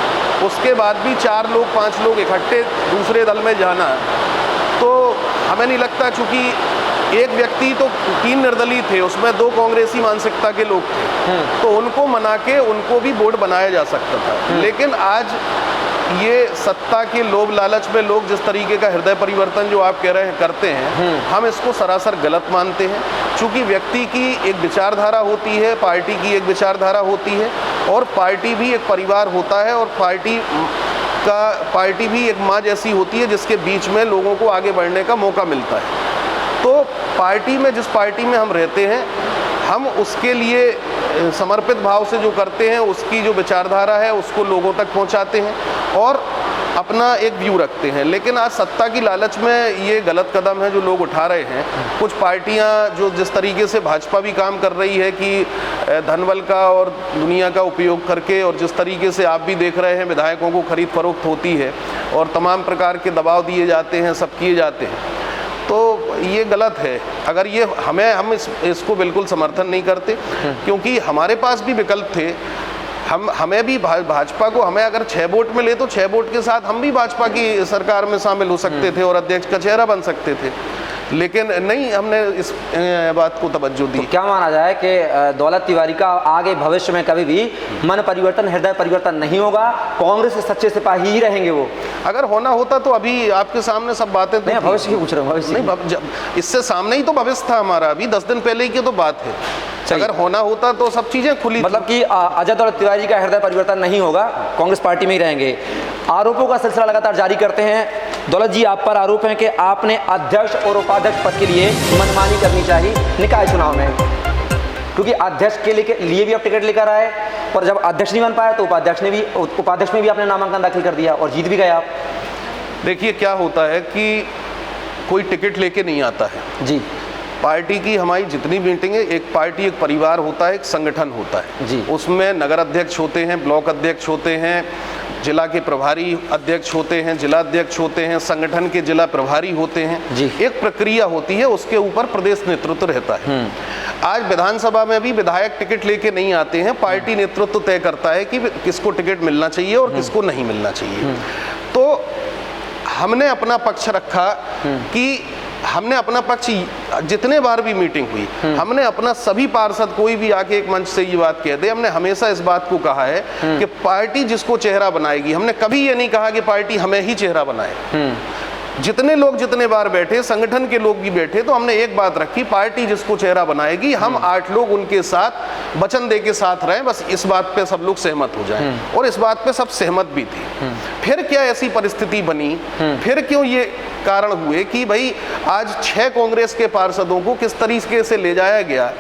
उसके बाद भी 4 लोग 5 लोग इकट्ठे दूसरे दल में जाना, तो हमें नहीं लगता, चूँकि एक व्यक्ति तो 3 निर्दलीय थे, उसमें 2 कांग्रेसी मानसिकता के लोग थे, तो उनको मना के उनको भी बोर्ड बनाया जा सकता था। लेकिन आज ये सत्ता के लोभ लालच में लोग जिस तरीके का हृदय परिवर्तन जो आप कह रहे हैं करते हैं, हम इसको सरासर गलत मानते हैं। चूँकि व्यक्ति की एक विचारधारा होती है, पार्टी की एक विचारधारा होती है, और पार्टी भी एक परिवार होता है, और पार्टी भी एक माँ जैसी होती है जिसके बीच में लोगों को आगे बढ़ने का मौका मिलता है। तो पार्टी में, जिस पार्टी में हम रहते हैं, हम उसके लिए समर्पित भाव से जो करते हैं, उसकी जो विचारधारा है उसको लोगों तक पहुंचाते हैं और अपना एक व्यू रखते हैं। लेकिन आज सत्ता की लालच में ये गलत कदम है जो लोग उठा रहे हैं। कुछ पार्टियां जो जिस तरीके से भाजपा भी काम कर रही है कि धनबल का और दुनिया का उपयोग करके, और जिस तरीके से आप भी देख रहे हैं विधायकों को खरीद फरोख्त होती है और तमाम प्रकार के दबाव दिए जाते हैं, सब किए जाते हैं, तो ये गलत है। अगर ये हम इसको बिल्कुल समर्थन नहीं करते, क्योंकि हमारे पास भी विकल्प थे। हमें भी भाजपा को, हमें अगर 6 वोट मिले तो 6 वोट के साथ हम भी भाजपा की सरकार में शामिल हो सकते थे और अध्यक्ष का चेहरा बन सकते थे। लेकिन नहीं, हमने इस बात को तवज्जो दी। तो क्या माना जाए कि दौलत तिवारी का आगे भविष्य में कभी भी मन परिवर्तन, हृदय परिवर्तन नहीं होगा, कांग्रेस के सच्चे सिपाही ही रहेंगे वो? अगर होना होता तो अभी आपके सामने सब बातें तो नहीं, भविष्य की पूछ रहा हूँ, भविष्य नहीं, इससे सामने ही तो भविष्य था हमारा, अभी 10 दिन पहले ही की तो बात है। अगर होना होता तो सब चीजें खुली, मतलब कि अजय दौलत तिवारी का हृदय परिवर्तन नहीं होगा, कांग्रेस पार्टी में ही रहेंगे। आरोपों का सिलसिला लगातार जारी करते हैं। दौलत जी, आप पर आरोप है कि आपने अध्यक्ष और उपाध्यक्ष पद के लिए मनमानी करनी चाहिए निकाय चुनाव में, क्योंकि अध्यक्ष के लिए भी आप टिकट लेकर आए और जब अध्यक्ष नहीं बन पाए तो उपाध्यक्ष में भी आपने नामांकन दाखिल कर दिया और जीत भी गए आप। देखिए क्या होता है कि कोई टिकट लेके नहीं आता है जी। पार्टी की हमारी जितनी मीटिंग है, एक पार्टी एक परिवार होता है, एक संगठन होता है जी। उसमें नगर अध्यक्ष होते हैं, ब्लॉक अध्यक्ष होते हैं, जिला के प्रभारी अध्यक्ष होते हैं, जिला अध्यक्ष होते हैं, संगठन के जिला प्रभारी होते हैं जी। एक प्रक्रिया होती है, उसके ऊपर प्रदेश नेतृत्व रहता है। आज विधानसभा में भी विधायक टिकट लेके नहीं आते हैं, पार्टी नेतृत्व तय करता है कि किसको टिकट मिलना चाहिए और किसको नहीं मिलना चाहिए। तो हमने अपना पक्ष रखा कि हमने अपना पक्ष, जितने बार भी मीटिंग हुई हमने अपना, सभी पार्षद कोई भी आके एक मंच से ये बात कह दे, हमने हमेशा इस बात को कहा है कि पार्टी जिसको चेहरा बनाएगी, हमने कभी ये नहीं कहा कि पार्टी हमें ही चेहरा बनाए। जितने लोग जितने बार बैठे, संगठन के लोग भी बैठे, तो हमने एक बात रखी, पार्टी जिसको चेहरा बनाएगी, हम 8 लोग उनके साथ वचन दे के साथ रहें, बस इस बात पे सब लोग सहमत हो जाएं। और इस बात पे सब सहमत भी थे। फिर क्या ऐसी परिस्थिति बनी, फिर क्यों ये कारण हुए कि भाई आज 6 कांग्रेस के पार्षदों को किस तरीके से ले जाया गया।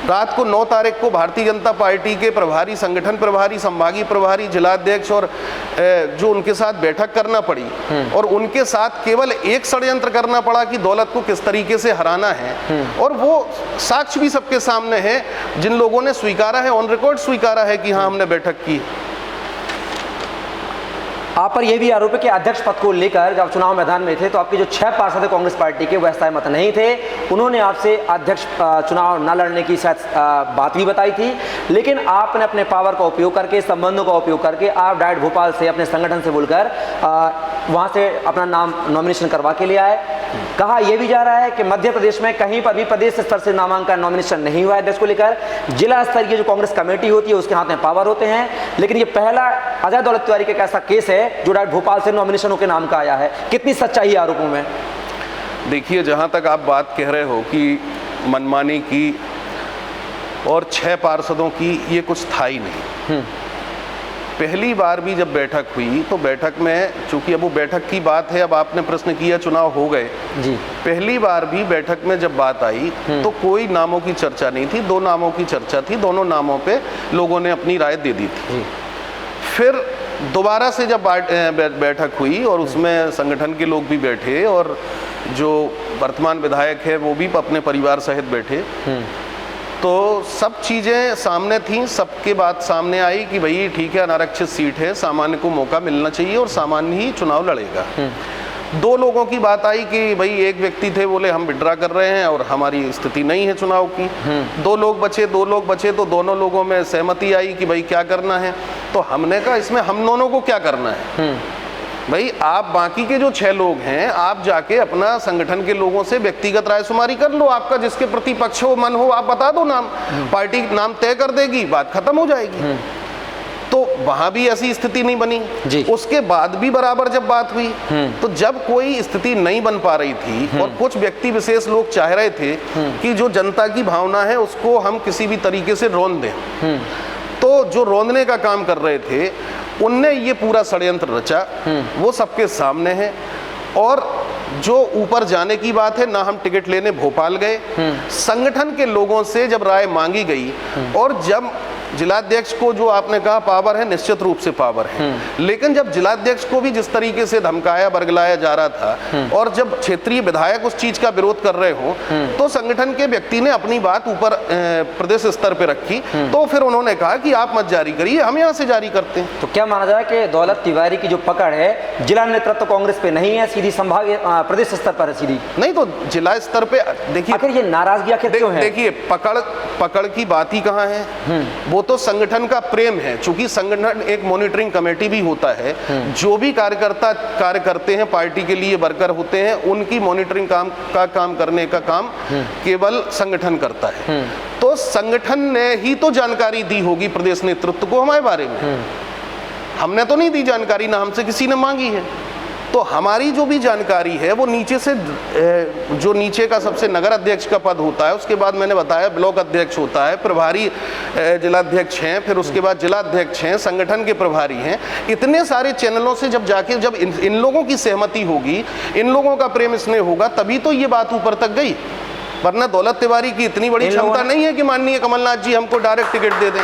रात को 9 तारीख को भारतीय जनता पार्टी के प्रभारी, संगठन प्रभारी, संभागीय प्रभारी, जिलाध्यक्ष और जो उनके साथ बैठक करना पड़ी और उनके साथ केवल एक षड्यंत्र करना पड़ा कि दौलत को किस तरीके से हराना है। और वो साक्ष्य भी सबके सामने है, जिन लोगों ने स्वीकारा है, ऑन रिकॉर्ड स्वीकारा है कि हाँ हमने बैठक की। आप पर यह भी आरोप है कि अध्यक्ष पद को लेकर जब चुनाव मैदान में थे तो आपके जो 6 पार्षद कांग्रेस पार्टी के वह सहमत नहीं थे, उन्होंने आपसे अध्यक्ष चुनाव न लड़ने की शायद बात भी बताई थी, लेकिन आपने अपने पावर का उपयोग करके, संबंधों का उपयोग करके आप डायरेक्ट भोपाल से अपने संगठन से बोलकर वहां से अपना नाम नॉमिनेशन करवा के ले आए। कहा यह भी जा रहा है कि मध्य प्रदेश में कहीं पर भी प्रदेश स्तर से नामांकन नॉमिनेशन नहीं हुआ है अध्यक्ष को लेकर, जिला स्तर की जो कांग्रेस कमेटी होती है उसके हाथ में पावर होते हैं, लेकिन ये पहला अजय दौलत तिवारी का एक ऐसा केस है जो डायरेक्ट भोपाल से नॉमिनेशन होकर नाम का आया है। कितनी सच्चाई आरोपों में? देखिए, जहां तक आप बात कह रहे हो कि मनमानी की और 6 पार्षदों की, ये कुछ था ही नहीं। पहली बार भी जब बैठक हुई तो बैठक में, चूंकि अब वो बैठक की बात है, अब आपने प्रश्न किया चुनाव हो गए जी, पहली बार भी बैठक में जब बात आई तो कोई नामों की चर्चा नहीं थी, 2 नामों की चर्चा थी, दोनों नामों पे लोगों ने अपनी राय दे दी थी। फिर दोबारा से जब बैठक हुई और उसमें संगठन के लोग भी बैठे और जो वर्तमान विधायक है वो भी अपने परिवार सहित बैठे, तो सब चीज़ें सामने थीं, सबके बात सामने आई कि भाई ठीक है, अनारक्षित सीट है, सामान्य को मौका मिलना चाहिए और सामान्य ही चुनाव लड़ेगा। 2 लोगों की बात आई कि भाई एक व्यक्ति थे, बोले हम विड्रा कर रहे हैं और हमारी स्थिति नहीं है चुनाव की। 2 लोग बचे तो दोनों लोगों में सहमति आई कि भाई क्या करना है। तो हमने कहा इसमें हम दोनों को क्या करना है, भाई आप बाकी के जो 6 लोग हैं, आप जाके अपना संगठन के लोगों से व्यक्तिगत राय शुमारी कर लो, आपका जिसके प्रति पक्ष हो, मन हो, आप बता दो नाम, पार्टी नाम तय कर देगी, बात खत्म हो जाएगी। तो वहां भी ऐसी स्थिति नहीं बनी जी। उसके बाद भी बराबर जब बात हुई तो जब कोई स्थिति नहीं बन पा रही थी और कुछ व्यक्ति विशेष लोग चाह रहे थे कि जो जनता की भावना है उसको हम किसी भी तरीके से रौंद दें, तो जो रौंदने का काम कर रहे थे उनने ये पूरा षड्यंत्र रचा, वो सबके सामने है। और जो ऊपर जाने की बात है, ना हम टिकट लेने भोपाल गए, संगठन के लोगों से जब राय मांगी गई और जब जिलाध्यक्ष को जो आपने कहा पावर है, निश्चित रूप से पावर है, लेकिन जब जिलाध्यक्ष को भी जिस तरीके से धमकाया बरगलाया जा रहा था और जब क्षेत्रीय विधायक उस चीज का विरोध कर रहे हो तो संगठन के व्यक्ति ने अपनी बात ऊपर प्रदेश स्तर पे रखी, तो फिर उन्होंने कहा कि आप मत जारी करिए, हम यहाँ से जारी करते हैं। तो क्या माना जाए कि दौलत तिवारी की जो पकड़ है जिला नेतृत्व कांग्रेस पे नहीं है, सीधी संभागीय प्रदेश स्तर पर है सीधी? नहीं, तो जिला स्तर पे देखिए, आखिर ये नाराजगी आखिर क्यों है? देखिए, पकड़ की बात ही कहाँ है, वो वो तो संगठन का प्रेम है। चूंकि संगठन एक मॉनिटरिंग कमेटी भी होता है, जो भी कार्यकर्ता कार्य करते हैं, पार्टी के लिए वर्कर होते हैं, उनकी मॉनिटरिंग काम करने का काम केवल संगठन करता है। तो संगठन ने ही तो जानकारी दी होगी प्रदेश नेतृत्व को हमारे बारे में, हमने तो नहीं दी जानकारी, ना हमसे किसी ने मांगी है। तो हमारी जो भी जानकारी है वो नीचे से, जो नीचे का सबसे नगर अध्यक्ष का पद होता है, उसके बाद मैंने बताया ब्लॉक अध्यक्ष होता है, प्रभारी जिलाध्यक्ष हैं, फिर उसके बाद जिलाध्यक्ष हैं, संगठन के प्रभारी हैं। इतने सारे चैनलों से जब जाके जब इन लोगों की सहमति होगी, इन लोगों का प्रेम स्नेह होगा, तभी तो ये बात ऊपर तक गई। वरना दौलत तिवारी की इतनी बड़ी क्षमता नहीं है कि माननीय कमलनाथ जी हमको डायरेक्ट टिकट दे दें।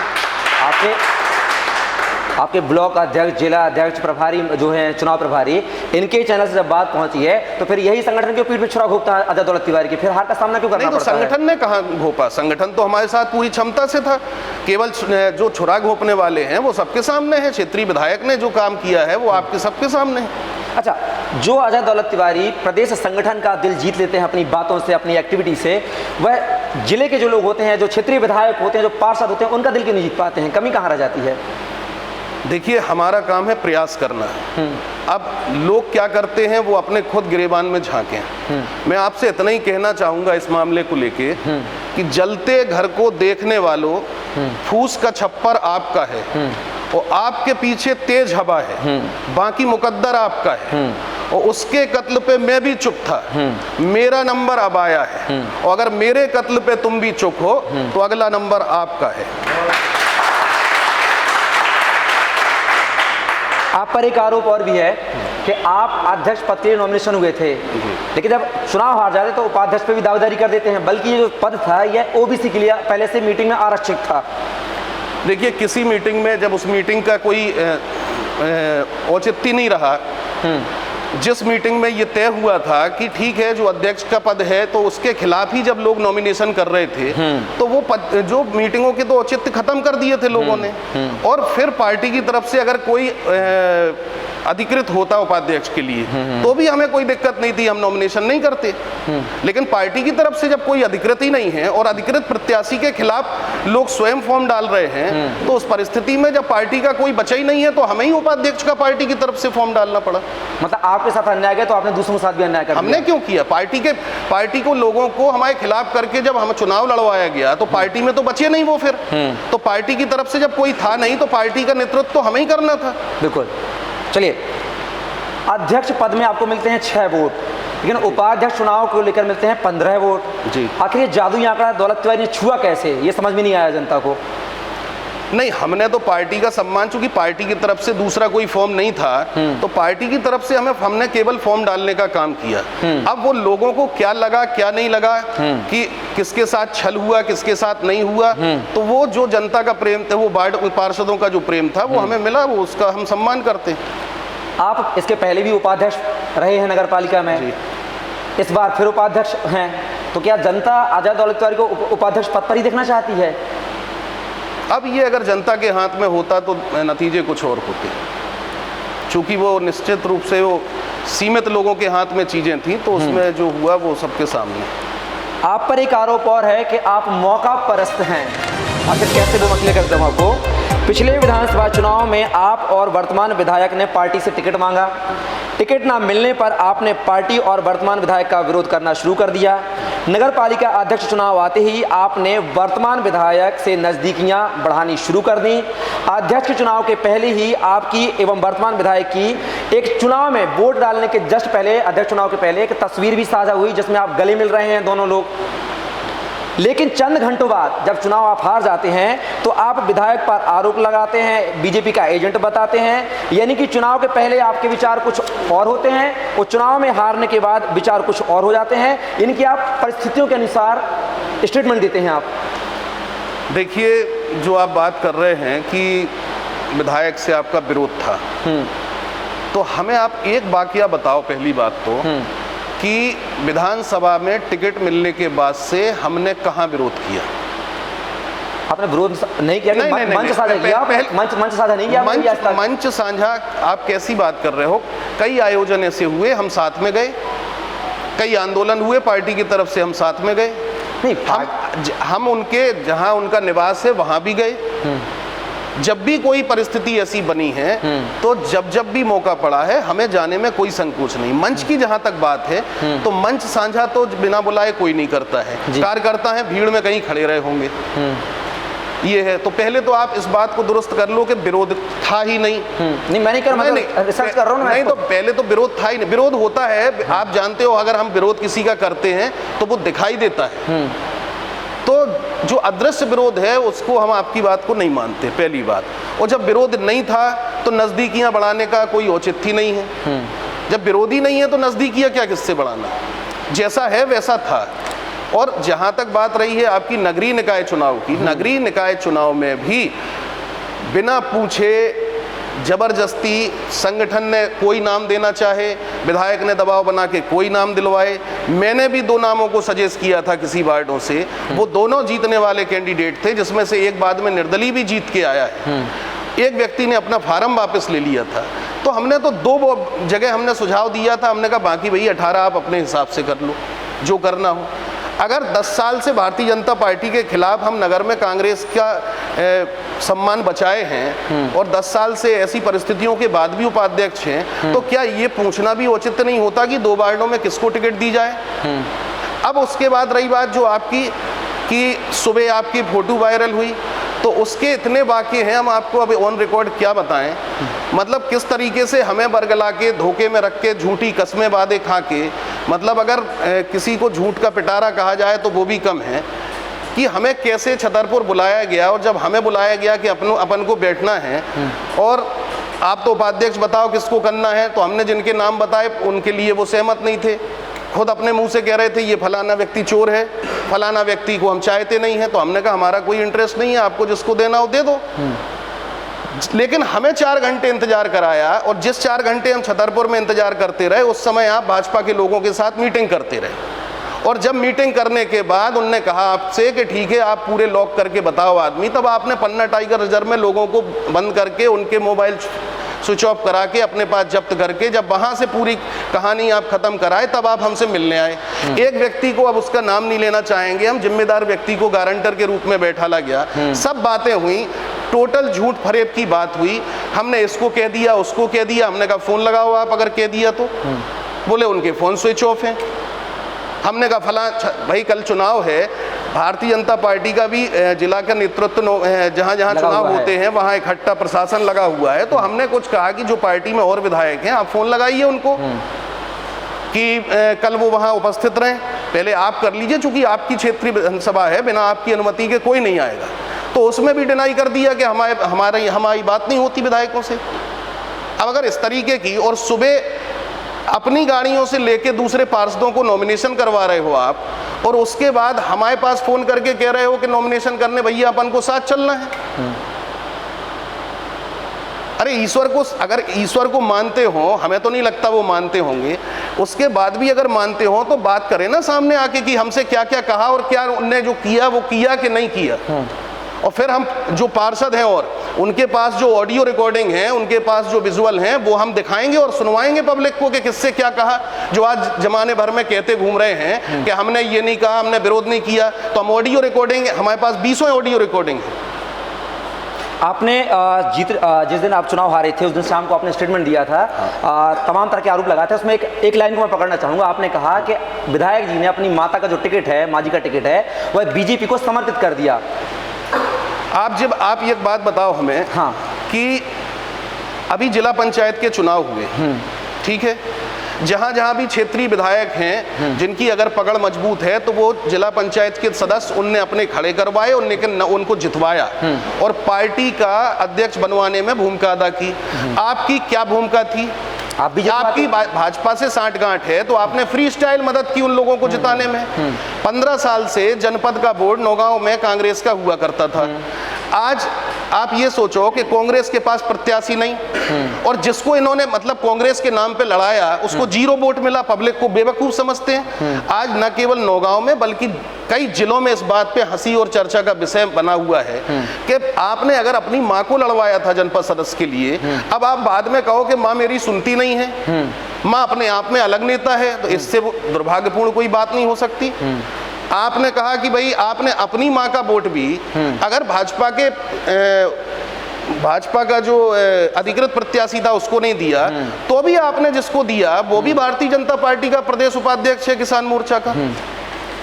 आपके ब्लॉक अध्यक्ष, जिला अध्यक्ष, प्रभारी जो हैं, चुनाव प्रभारी, इनके चैनल से जब बात पहुंची है तो फिर यही संगठन के पीठ पे छुरा घोंपता है अजय दौलत तिवारी की, फिर हार का सामना क्यों करना पड़ता है? संगठन ने कहाँ घोंपा? संगठन तो हमारे साथ पूरी क्षमता से था। केवल जो छुरा घोंपने वाले हैं वो सबके सामने है। क्षेत्रीय विधायक ने जो काम किया है वो आपके सबके सामने है। अच्छा, जो अजय दौलत तिवारी प्रदेश संगठन का दिल जीत लेते हैं अपनी बातों से, अपनी एक्टिविटी से, वह जिले के जो लोग होते हैं, जो क्षेत्रीय विधायक होते हैं, जो पार्षद होते हैं, उनका दिल क्यों नहीं जीत पाते हैं? कमी कहाँ रह जाती है? देखिए, हमारा काम है प्रयास करना। अब लोग क्या करते हैं वो अपने खुद गिरेबान में झांकें। मैं आपसे इतना ही कहना चाहूंगा इस मामले को लेके कि जलते घर को देखने वालों, फूस का छप्पर आपका है और आपके पीछे तेज हवा है, बाकी मुकद्दर आपका है। और उसके कत्ल पे मैं भी चुप था, मेरा नंबर अब आया है, और अगर मेरे कत्ल पे तुम भी चुप हो तो अगला नंबर आपका है। आप पर एक आरोप और भी है कि आप अध्यक्ष पद के लिए नॉमिनेशन हुए थे, लेकिन जब चुनाव हार जाते तो उपाध्यक्ष पे भी दावेदारी कर देते हैं, बल्कि ये जो पद था यह ओबीसी के लिए पहले से मीटिंग में आरक्षित था। देखिए, किसी मीटिंग में जब उस मीटिंग का कोई औचित्य नहीं रहा, जिस मीटिंग में ये तय हुआ था कि ठीक है जो अध्यक्ष का पद है, तो उसके खिलाफ ही जब लोग नॉमिनेशन कर रहे थे तो वो पद, जो मीटिंगों के तो औचित्य खत्म कर दिए थे लोगों ने। और फिर पार्टी की तरफ से अगर कोई अधिकृत होता उपाध्यक्ष के लिए तो भी हमें कोई दिक्कत नहीं थी, हम नॉमिनेशन नहीं करते। लेकिन पार्टी की तरफ से जब कोई अधिकृत ही नहीं है और अधिकृत प्रत्याशी के खिलाफ लोग स्वयं फॉर्म डाल रहे हैं, तो उस परिस्थिति में जब पार्टी का कोई बचा ही नहीं है तो हमें ही उपाध्यक्ष का पार्टी की तरफ से फॉर्म डालना पड़ा। मतलब आपके साथ अन्याय किया तो आपने दूसरों के साथ भी अन्याय कर दिया। हमने क्यों किया? पार्टी को लोगों को हमारे खिलाफ करके जब हम चुनाव लड़वाया गया तो पार्टी में तो बचे नहीं वो, फिर तो पार्टी की तरफ से जब कोई था नहीं तो पार्टी का नेतृत्व तो हमें ही करना था। बिल्कुल। चलिए, अध्यक्ष पद में आपको मिलते हैं 6 वोट, लेकिन उपाध्यक्ष चुनाव को लेकर मिलते हैं 15 वोट जी। आखिर ये जादुई आंकड़ा दौलत तिवारी ने छुआ कैसे, ये समझ में नहीं आया जनता को। नहीं, हमने तो पार्टी का सम्मान, चूंकि पार्टी की तरफ से दूसरा कोई फॉर्म नहीं था तो पार्टी की तरफ से हमने केवल फॉर्म डालने का काम किया। अब वो लोगों को क्या लगा क्या नहीं लगा, कि किसके साथ छल हुआ किसके साथ नहीं हुआ, तो वो जो जनता का प्रेम था, वो वार्ड पार्षदों का जो प्रेम था वो हमें मिला, वो उसका हम सम्मान करते हैं। आप इसके पहले भी उपाध्यक्ष रहे हैं नगर पालिका में, इस बार फिर उपाध्यक्ष हैं, तो क्या जनता अजय दौलत तिवारी को उपाध्यक्ष पद पर ही देखना चाहती है? अब ये अगर जनता के हाथ में होता तो नतीजे कुछ और होते। चूंकि वो निश्चित रूप से वो सीमित लोगों के हाथ में चीज़ें थी, तो उसमें जो हुआ वो सबके सामने। आप पर एक आरोप और है कि आप मौका परस्त हैं। आखिर कैसे वो मसले करते हैं आपको? पिछले विधानसभा चुनाव में आप और वर्तमान विधायक ने पार्टी से टिकट मांगा, टिकट ना मिलने पर आपने पार्टी और वर्तमान विधायक का विरोध करना शुरू कर दिया। नगर पालिका अध्यक्ष चुनाव आते ही आपने वर्तमान विधायक से नज़दीकियां बढ़ानी शुरू कर दी। अध्यक्ष चुनाव के पहले ही आपकी एवं वर्तमान विधायक की एक चुनाव में वोट डालने के जस्ट पहले, अध्यक्ष चुनाव के पहले, एक तस्वीर भी साझा हुई जिसमें आप गले मिल रहे हैं दोनों लोग। लेकिन चंद घंटों बाद जब चुनाव आप हार जाते हैं तो आप विधायक पर आरोप लगाते हैं, बीजेपी का एजेंट बताते हैं, यानी कि चुनाव के पहले आपके विचार कुछ और होते हैं और चुनाव में हारने के बाद विचार कुछ और हो जाते हैं, यानी कि आप परिस्थितियों के अनुसार स्टेटमेंट देते हैं। आप देखिए, जो आप बात कर रहे हैं कि विधायक से आपका विरोध था, तो हमें आप एक वाकया बताओ। पहली बात तो कि विधानसभा में टिकट मिलने के बाद से हमने कहाँ विरोध किया? आपने विरोध नहीं किया? मंच साझा किया? मंच साझा नहीं किया? मंच साझा आप कैसी बात कर रहे हो? कई आयोजन ऐसे हुए, हम साथ में गए, कई आंदोलन हुए पार्टी की तरफ से, हम साथ में गए। नहीं हम उनके जहां उनका निवास है वहां भी गए। जब भी कोई परिस्थिति ऐसी बनी है तो जब भी मौका पड़ा है हमें जाने में कोई संकोच नहीं। मंच की जहां तक बात है तो मंच साझा तो बिना बुलाए कोई नहीं करता है। कार्यकर्ता है, भीड़ में कहीं खड़े रहे होंगे, ये है। तो पहले तो आप इस बात को दुरुस्त कर लो कि विरोध था ही नहीं। नहीं मैं नहीं कर रहा, मतलब रिसर्च कर रहा हूँ नहीं, तो पहले तो विरोध था ही नहीं। विरोध होता है, आप जानते हो, अगर हम विरोध किसी का करते हैं तो वो दिखाई देता है। तो जो अदृश्य विरोध है उसको हम आपकी बात को नहीं मानते, पहली बात। और जब विरोध नहीं था तो नजदीकियां बढ़ाने का कोई औचित्य नहीं है। जब विरोधी नहीं है तो नजदीकियां क्या किससे बढ़ाना, जैसा है वैसा था। और जहां तक बात रही है आपकी नगरीय निकाय चुनाव की, नगरीय निकाय चुनाव में भी बिना पूछे जबरदस्ती संगठन ने कोई नाम देना चाहे, विधायक ने दबाव बना के कोई नाम दिलवाए। मैंने भी 2 नामों को सजेस्ट किया था किसी वार्डों से, वो दोनों जीतने वाले कैंडिडेट थे, जिसमें से एक बाद में निर्दलीय भी जीत के आया है। एक व्यक्ति ने अपना फार्म वापस ले लिया था। तो हमने तो 2 जगह हमने सुझाव दिया था, हमने कहा बाकी भाई 18 आप अपने हिसाब से कर लो जो करना हो। अगर 10 साल से भारतीय जनता पार्टी के खिलाफ हम नगर में कांग्रेस का सम्मान बचाए हैं और 10 साल से ऐसी परिस्थितियों के बाद भी उपाध्यक्ष हैं, तो क्या ये पूछना भी उचित नहीं होता कि 2 वार्डों में किसको टिकट दी जाए? अब उसके बाद रही बात जो आपकी कि सुबह आपकी फोटो वायरल हुई, तो उसके इतने वाक़े हैं, हम आपको अभी ऑन रिकॉर्ड क्या बताएं। मतलब किस तरीके से हमें बरगला के धोखे में रख के झूठी कस्में वादे खा के, मतलब अगर किसी को झूठ का पिटारा कहा जाए तो वो भी कम है, कि हमें कैसे छतरपुर बुलाया गया। और जब हमें बुलाया गया कि अपन को बैठना है और आप तो उपाध्यक्ष बताओ किसको करना है, तो हमने जिनके नाम बताए उनके लिए वो सहमत नहीं थे। खुद अपने मुंह से कह रहे थे ये फलाना व्यक्ति चोर है, फलाना व्यक्ति को हम चाहते नहीं हैं। तो हमने कहा हमारा कोई इंटरेस्ट नहीं है, आपको जिसको देना हो दे दो। लेकिन हमें 4 घंटे इंतजार कराया, और जिस 4 घंटे हम छतरपुर में इंतजार करते रहे उस समय आप भाजपा के लोगों के साथ मीटिंग करते रहे। और जब मीटिंग करने के बाद उनने कहा आपसे कि ठीक है आप पूरे लॉक करके बताओ आदमी, तब आपने पन्ना टाइगर रिजर्व में लोगों को बंद करके उनके मोबाइल स्विच ऑफ करा के अपने पास जब्त करके जब वहां से पूरी कहानी आप खत्म कराए तब आप हमसे मिलने आए। एक व्यक्ति को, अब उसका नाम नहीं लेना चाहेंगे हम, जिम्मेदार व्यक्ति को गारंटर के रूप में बैठा ला गया। सब बातें हुई, टोटल झूठ फरेब की बात हुई। हमने इसको कह दिया, उसको कह दिया। हमने कहा फोन लगाओ आप अगर कह दिया तो। बोले उनके फोन स्विच ऑफ हैं। हमने कहा फला भाई कल चुनाव है, भारतीय जनता पार्टी का भी जिला का नेतृत्व जहाँ जहाँ चुनाव होते हैं वहाँ इकट्ठा प्रशासन लगा हुआ है। तो हमने कुछ कहा कि जो पार्टी में और विधायक हैं आप फोन लगाइए उनको कि कल वो वहाँ उपस्थित रहें। पहले आप कर लीजिए, चूंकि आपकी क्षेत्रीय विधानसभा है, बिना आपकी अनुमति के कोई नहीं आएगा। तो उसमें भी डिनाई कर दिया कि हमारी बात नहीं होती विधायकों से। अब अगर इस तरीके की, और सुबह अपनी गाड़ियों से लेके दूसरे पार्षदों को नॉमिनेशन करवा रहे हो आप, और उसके बाद हमारे पास फोन करके कह रहे हो कि नॉमिनेशन करने भैया अपन को साथ चलना है। अरे ईश्वर को, अगर ईश्वर को मानते हो, हमें तो नहीं लगता वो मानते होंगे, उसके बाद भी अगर मानते हो तो बात करें ना सामने आके कि हमसे क्या क्या कहा और क्या उनने जो किया वो किया कि नहीं किया। और फिर हम जो पार्षद हैं और उनके पास जो ऑडियो रिकॉर्डिंग है, उनके पास जो विजुअल हैं, वो हम दिखाएंगे और सुनवाएंगे पब्लिक को कि किससे क्या कहा। जो आज जमाने भर में कहते घूम रहे हैं कि हमने ये नहीं कहा, हमने विरोध नहीं किया, तो हम ऑडियो रिकॉर्डिंग, हमारे पास 20 ऑडियो रिकॉर्डिंग है। आपने जिस दिन आप चुनाव हारे थे उस दिन शाम को आपने स्टेटमेंट दिया था, तमाम तरह के आरोप लगाए थे। उसमें एक लाइन को मैं पकड़ना चाहूँगा। आपने कहा कि विधायक जी ने अपनी माता का जो टिकट है, माँ जी का टिकट है, वह बीजेपी को समर्पित कर दिया। आप ये बात बताओ हमें, हाँ, कि अभी जिला पंचायत के चुनाव हुए, ठीक है, जहां जहां भी क्षेत्रीय विधायक हैं जिनकी अगर पकड़ मजबूत है तो वो जिला पंचायत के सदस्य उनने अपने खड़े करवाए, उनको जितवाया और पार्टी का अध्यक्ष बनवाने में भूमिका अदा की। आपकी क्या भूमिका थी? आपकी भाजपा से साठगांठ है तो आपने फ्री स्टाइल मदद की उन लोगों को जिताने में। 15 साल से जनपद का बोर्ड नौगांव में कांग्रेस का हुआ करता था। आज आप ये सोचो कि कांग्रेस के पास प्रत्याशी नहीं, और जिसको इन्होंने मतलब कांग्रेस के नाम पे लड़ाया उसको 0 वोट मिला। पब्लिक को बेवकूफ समझते हैं। आज न केवल नौगांव में बल्कि कई जिलों में इस बात पे हंसी और चर्चा का विषय बना हुआ है कि आपने अगर अपनी माँ को लड़वाया था जनपद सदस्य के लिए, अब आप बाद में कहो कि माँ मेरी सुनती नहीं है, माँ अपने आप में अलग नेता है, तो इससे दुर्भाग्यपूर्ण कोई बात नहीं हो सकती। आपने कहा कि भाई आपने अपनी माँ का वोट भी अगर भाजपा का जो अधिकृत प्रत्याशी था उसको नहीं दिया, तो भी आपने जिसको दिया वो भी भारतीय जनता पार्टी का प्रदेश उपाध्यक्ष है किसान मोर्चा का।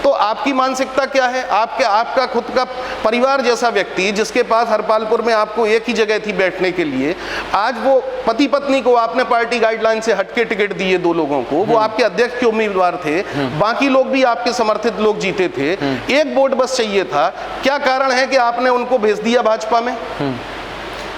तो आपकी मानसिकता क्या है? आपका खुद का परिवार जैसा व्यक्ति जिसके पास हरपालपुर में आपको एक ही जगह थी बैठने के लिए, आज वो पति पत्नी को आपने पार्टी गाइडलाइन से हटके टिकट दिए, 2 लोगों को, वो आपके अध्यक्ष के उम्मीदवार थे, बाकी लोग भी आपके समर्थित लोग जीते थे, एक वोट बस चाहिए था। क्या कारण है कि आपने उनको भेज दिया भाजपा में?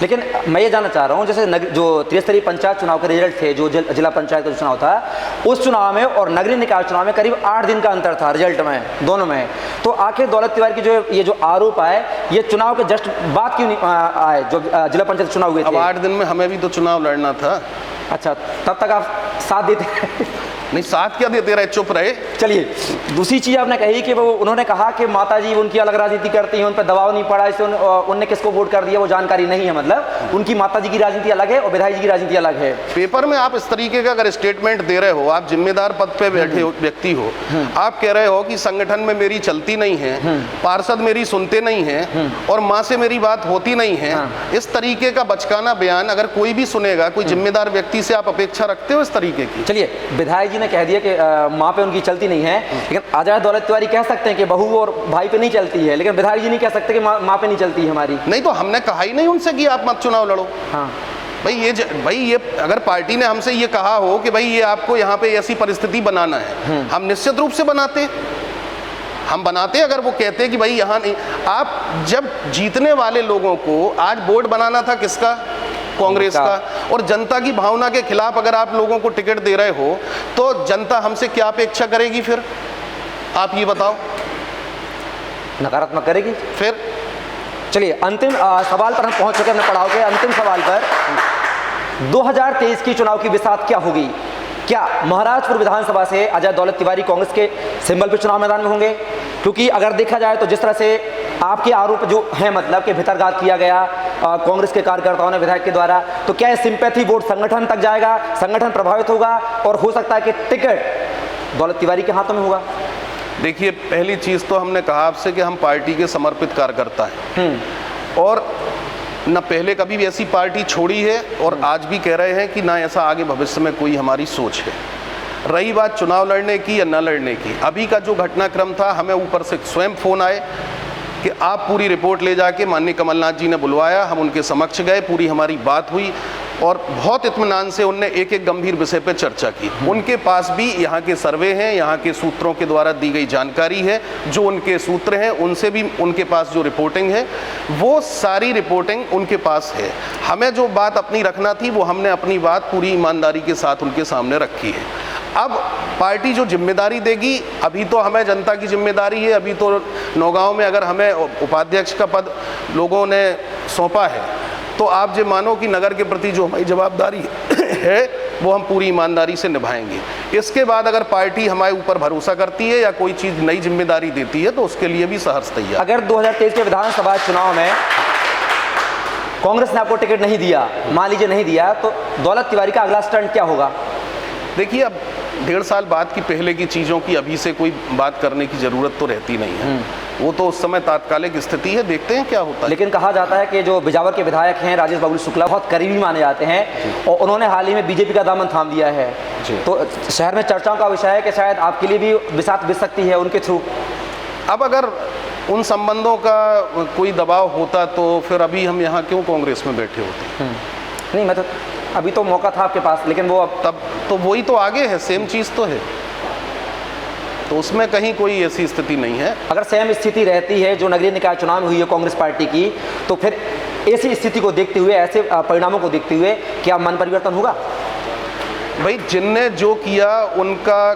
लेकिन मैं ये जानना चाह रहा हूँ, जैसे जो त्रिस्तरीय पंचायत चुनाव के रिजल्ट थे, जो जिला पंचायत का जो चुनाव था, उस चुनाव में और नगरीय निकाय चुनाव में करीब 8 दिन का अंतर था रिजल्ट में, दोनों में। तो आखिर दौलत तिवारी की ये जो आरोप आए, ये चुनाव के जस्ट बाद क्यों नहीं आए, जो जिला पंचायत चुनाव हुए थे? अब 8 दिन में हमें भी तो चुनाव लड़ना था। अच्छा, तब तक आप साथ देते? नहीं, साथ क्या देते रहे, चुप रहे। चलिए, दूसरी चीज़ आपने कही कि वो उन्होंने कहा कि माताजी उनकी अलग राजनीति करती हैं, उन पर दबाव नहीं पड़ा, इससे उनने किसको वोट कर दिया वो जानकारी नहीं है, मतलब उनकी माताजी की राजनीति अलग है और विधायक जी की राजनीति अलग है। पेपर में आप इस तरीके का अगर स्टेटमेंट दे रहे हो, आप जिम्मेदार पद पे बैठे व्यक्ति हो, आप कह रहे हो कि संगठन में मेरी चलती नहीं है, पार्षद मेरी सुनते नहीं है और माँ से मेरी बात होती नहीं है, इस तरीके का बचकाना बयान अगर कोई भी सुनेगा, कोई जिम्मेदार व्यक्ति से आप अपेक्षा रखते हो इस तरीके की? चलिए, विधायक ने कह दिया कि माँ पे उनकी चलती नहीं है, लेकिन आजाद दौलत तिवारी कह सकते हैं कि बहू और भाई पे नहीं चलती है, लेकिन विधायक जी नहीं कह सकते कि माँ पे नहीं चलती है हमारी। नहीं, तो हमने कहा ही नहीं उनसे कि आप मत चुनाव लड़ो। हाँ भाई ये अगर पार्टी ने हमसे ये कहा हो कि भाई ये आपको यहाँ पे ऐसी परिस्थिति बनाना है, हम निश्चित रूप से बनाते। अगर वो कहते हैं कि भाई यहाँ नहीं, आप जब जीतने वाले लोगों को आज वोट बनाना था किसका? कांग्रेस का। और जनता की भावना के खिलाफ अगर आप लोगों को टिकट दे रहे हो तो जनता हमसे क्या अपेक्षा करेगी फिर? आप ये बताओ। नकारात्मक करेगी फिर। चलिए, अंतिम सवाल पर हम पहुंच चुके हैं अपने पड़ाव के अंतिम सवाल पर। 2023 की चुनाव की बिसात क्या होगी? क्या महाराजपुर विधानसभा से अजय दौलत तिवारी कांग्रेस के सिंबल पर चुनाव मैदान में होंगे? क्योंकि अगर देखा जाए तो जिस तरह से आपके आरोप जो है, मतलब कि भितरघात किया गया कांग्रेस के कार्यकर्ताओं ने विधायक के द्वारा, तो क्या ये सिंपैथी वोट संगठन तक जाएगा, संगठन प्रभावित होगा और हो सकता है कि टिकट दौलत तिवारी के हाथों में होगा? देखिए, पहली चीज तो हमने कहा आपसे कि हम पार्टी के समर्पित कार्यकर्ता हैं और न पहले कभी भी ऐसी पार्टी छोड़ी है और आज भी कह रहे हैं कि ना ऐसा आगे भविष्य में कोई हमारी सोच है। रही बात चुनाव लड़ने की या न लड़ने की, अभी का जो घटनाक्रम था, हमें ऊपर से स्वयं फोन आए कि आप पूरी रिपोर्ट ले जाके, माननीय कमलनाथ जी ने बुलवाया, हम उनके समक्ष गए, पूरी हमारी बात हुई और बहुत इत्मीनान से उनने एक एक गंभीर विषय पर चर्चा की। उनके पास भी यहाँ के सर्वे हैं, यहाँ के सूत्रों के द्वारा दी गई जानकारी है, जो उनके सूत्र हैं उनसे भी उनके पास जो रिपोर्टिंग है वो सारी रिपोर्टिंग उनके पास है। हमें जो बात अपनी रखना थी वो हमने अपनी बात पूरी ईमानदारी के साथ उनके सामने रखी है। अब पार्टी जो जिम्मेदारी देगी, अभी तो हमें जनता की जिम्मेदारी है, अभी तो नौगांव में अगर हमें उपाध्यक्ष का पद लोगों ने सौंपा है तो आप जो मानो कि नगर के प्रति जो हमारी जवाबदारी है वो हम पूरी ईमानदारी से निभाएंगे। इसके बाद अगर पार्टी हमारे ऊपर भरोसा करती है या कोई चीज़ नई जिम्मेदारी देती है तो उसके लिए भी सहर्ष तैयार। अगर 2023 के विधानसभा चुनाव में कांग्रेस ने आपको टिकट नहीं दिया, मान लीजिए नहीं दिया, तो दौलत तिवारी का अगला स्टंट क्या होगा? देखिए, अब 1.5 साल बाद की पहले की चीज़ों की अभी से कोई बात करने की ज़रूरत तो रहती नहीं है। वो तो उस समय तात्कालिक स्थिति है, देखते हैं क्या होता है। लेकिन कहा जाता है कि जो बिजावर के विधायक हैं राजेश बाबू शुक्ला बहुत करीबी माने जाते हैं और उन्होंने हाल ही में बीजेपी का दामन थाम दिया है, तो शहर में चर्चाओं का विषय है कि शायद आपके लिए भी बिसात बिस सकती है उनके थ्रू। अब अगर उन संबंधों का कोई दबाव होता तो फिर अभी हम यहाँ क्यों कांग्रेस में बैठे होते? नहीं, मैं तो अभी तो मौका था आपके पास, लेकिन वो अब तब तो वही तो आगे है, सेम चीज़ तो है, तो उसमें कहीं कोई ऐसी स्थिति नहीं है। अगर सेम स्थिति रहती है जो नगरीय निकाय चुनाव में हुई है कांग्रेस पार्टी की, तो फिर ऐसी स्थिति को देखते हुए, ऐसे परिणामों को देखते हुए क्या मन परिवर्तन होगा? भाई, जिनने जो किया उनका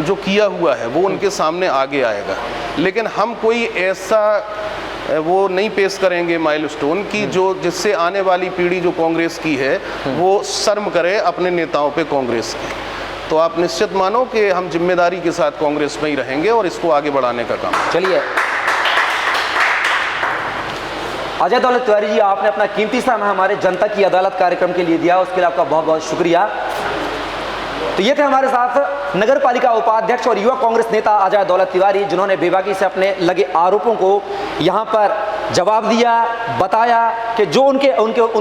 जो किया हुआ है वो उनके सामने आगे आएगा, लेकिन हम कोई ऐसा वो नहीं पेश करेंगे माइलस्टोन की जो जिससे आने वाली पीढ़ी जो कांग्रेस की है वो शर्म करे अपने नेताओं पे कांग्रेस की। तो आप निश्चित मानो कि हम जिम्मेदारी के साथ कांग्रेस में ही रहेंगे और इसको आगे बढ़ाने का काम। चलिए, अजय दौलत तिवारी जी, आपने अपना कीमती समय हमारे जनता की अदालत कार्यक्रम के लिए दिया, उसके लिए आपका बहुत बहुत शुक्रिया। तो ये थे हमारे साथ नगर पालिका उपाध्यक्ष और युवा कांग्रेस नेता अजय दौलत तिवारी, जिन्होंने बेबाकी से अपने लगे आरोपों को यहाँ पर जवाब दिया, बताया कि जो उन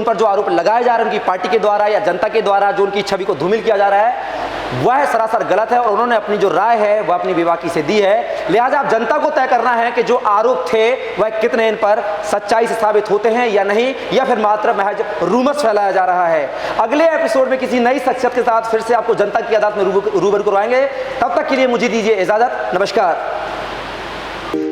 पर जो आरोप लगाए जा रहे हैं उनकी पार्टी के द्वारा या जनता के द्वारा, जो उनकी छवि को धूमिल किया जा रहा है, वह सरासर गलत है और उन्होंने अपनी जो राय है वह अपनी बेबाकी से दी है। लिहाजा अब जनता को तय करना है कि जो आरोप थे वह कितने इन पर सच्चाई से साबित होते हैं या नहीं, या फिर मात्र महज रूमर्स फैलाया जा रहा है। अगले एपिसोड में किसी नई शख्सियत के साथ फिर से आपको जनता की अदालत में रूबरू करवाएंगे। तब तक के लिए मुझे दीजिए इजाजत। नमस्कार।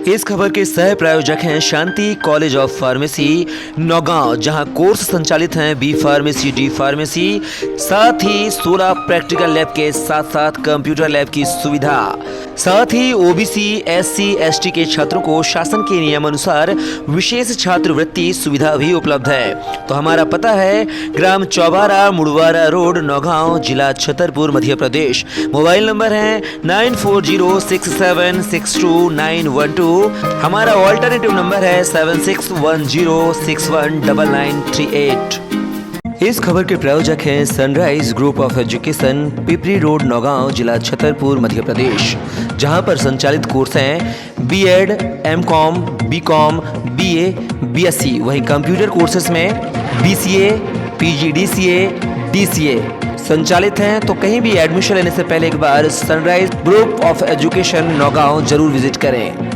इस खबर के सह प्रायोजक हैं शांति कॉलेज ऑफ फार्मेसी नौगांव, जहां कोर्स संचालित हैं बी फार्मेसी, डी फार्मेसी, साथ ही 16 प्रैक्टिकल लैब के साथ साथ कंप्यूटर लैब की सुविधा। साथ ही ओबीसी, एससी, एसटी के छात्रों को शासन के नियमानुसार विशेष छात्रवृत्ति सुविधा भी उपलब्ध है। तो हमारा पता है ग्राम चौबारा, मुड़वारा रोड, नौगांव, जिला छतरपुर, मध्य प्रदेश। मोबाइल नंबर है 9406762912। हमारा ऑल्टरनेटिव नंबर है 7610619938। इस खबर के प्रायोजक हैं sunrise group of education, Pipri road, Naugaon, जिला छतरपुर, मध्य प्रदेश, जहां पर संचालित कोर्स हैं BEd, MCom, BCom, BA, BSc. वहीं कंप्यूटर कोर्सेज में बीसीए, पीजीडीसीए, डीसीए संचालित हैं। तो कहीं भी एडमिशन लेने से पहले एक बार sunrise group of education Naugaon जरूर विजिट करें।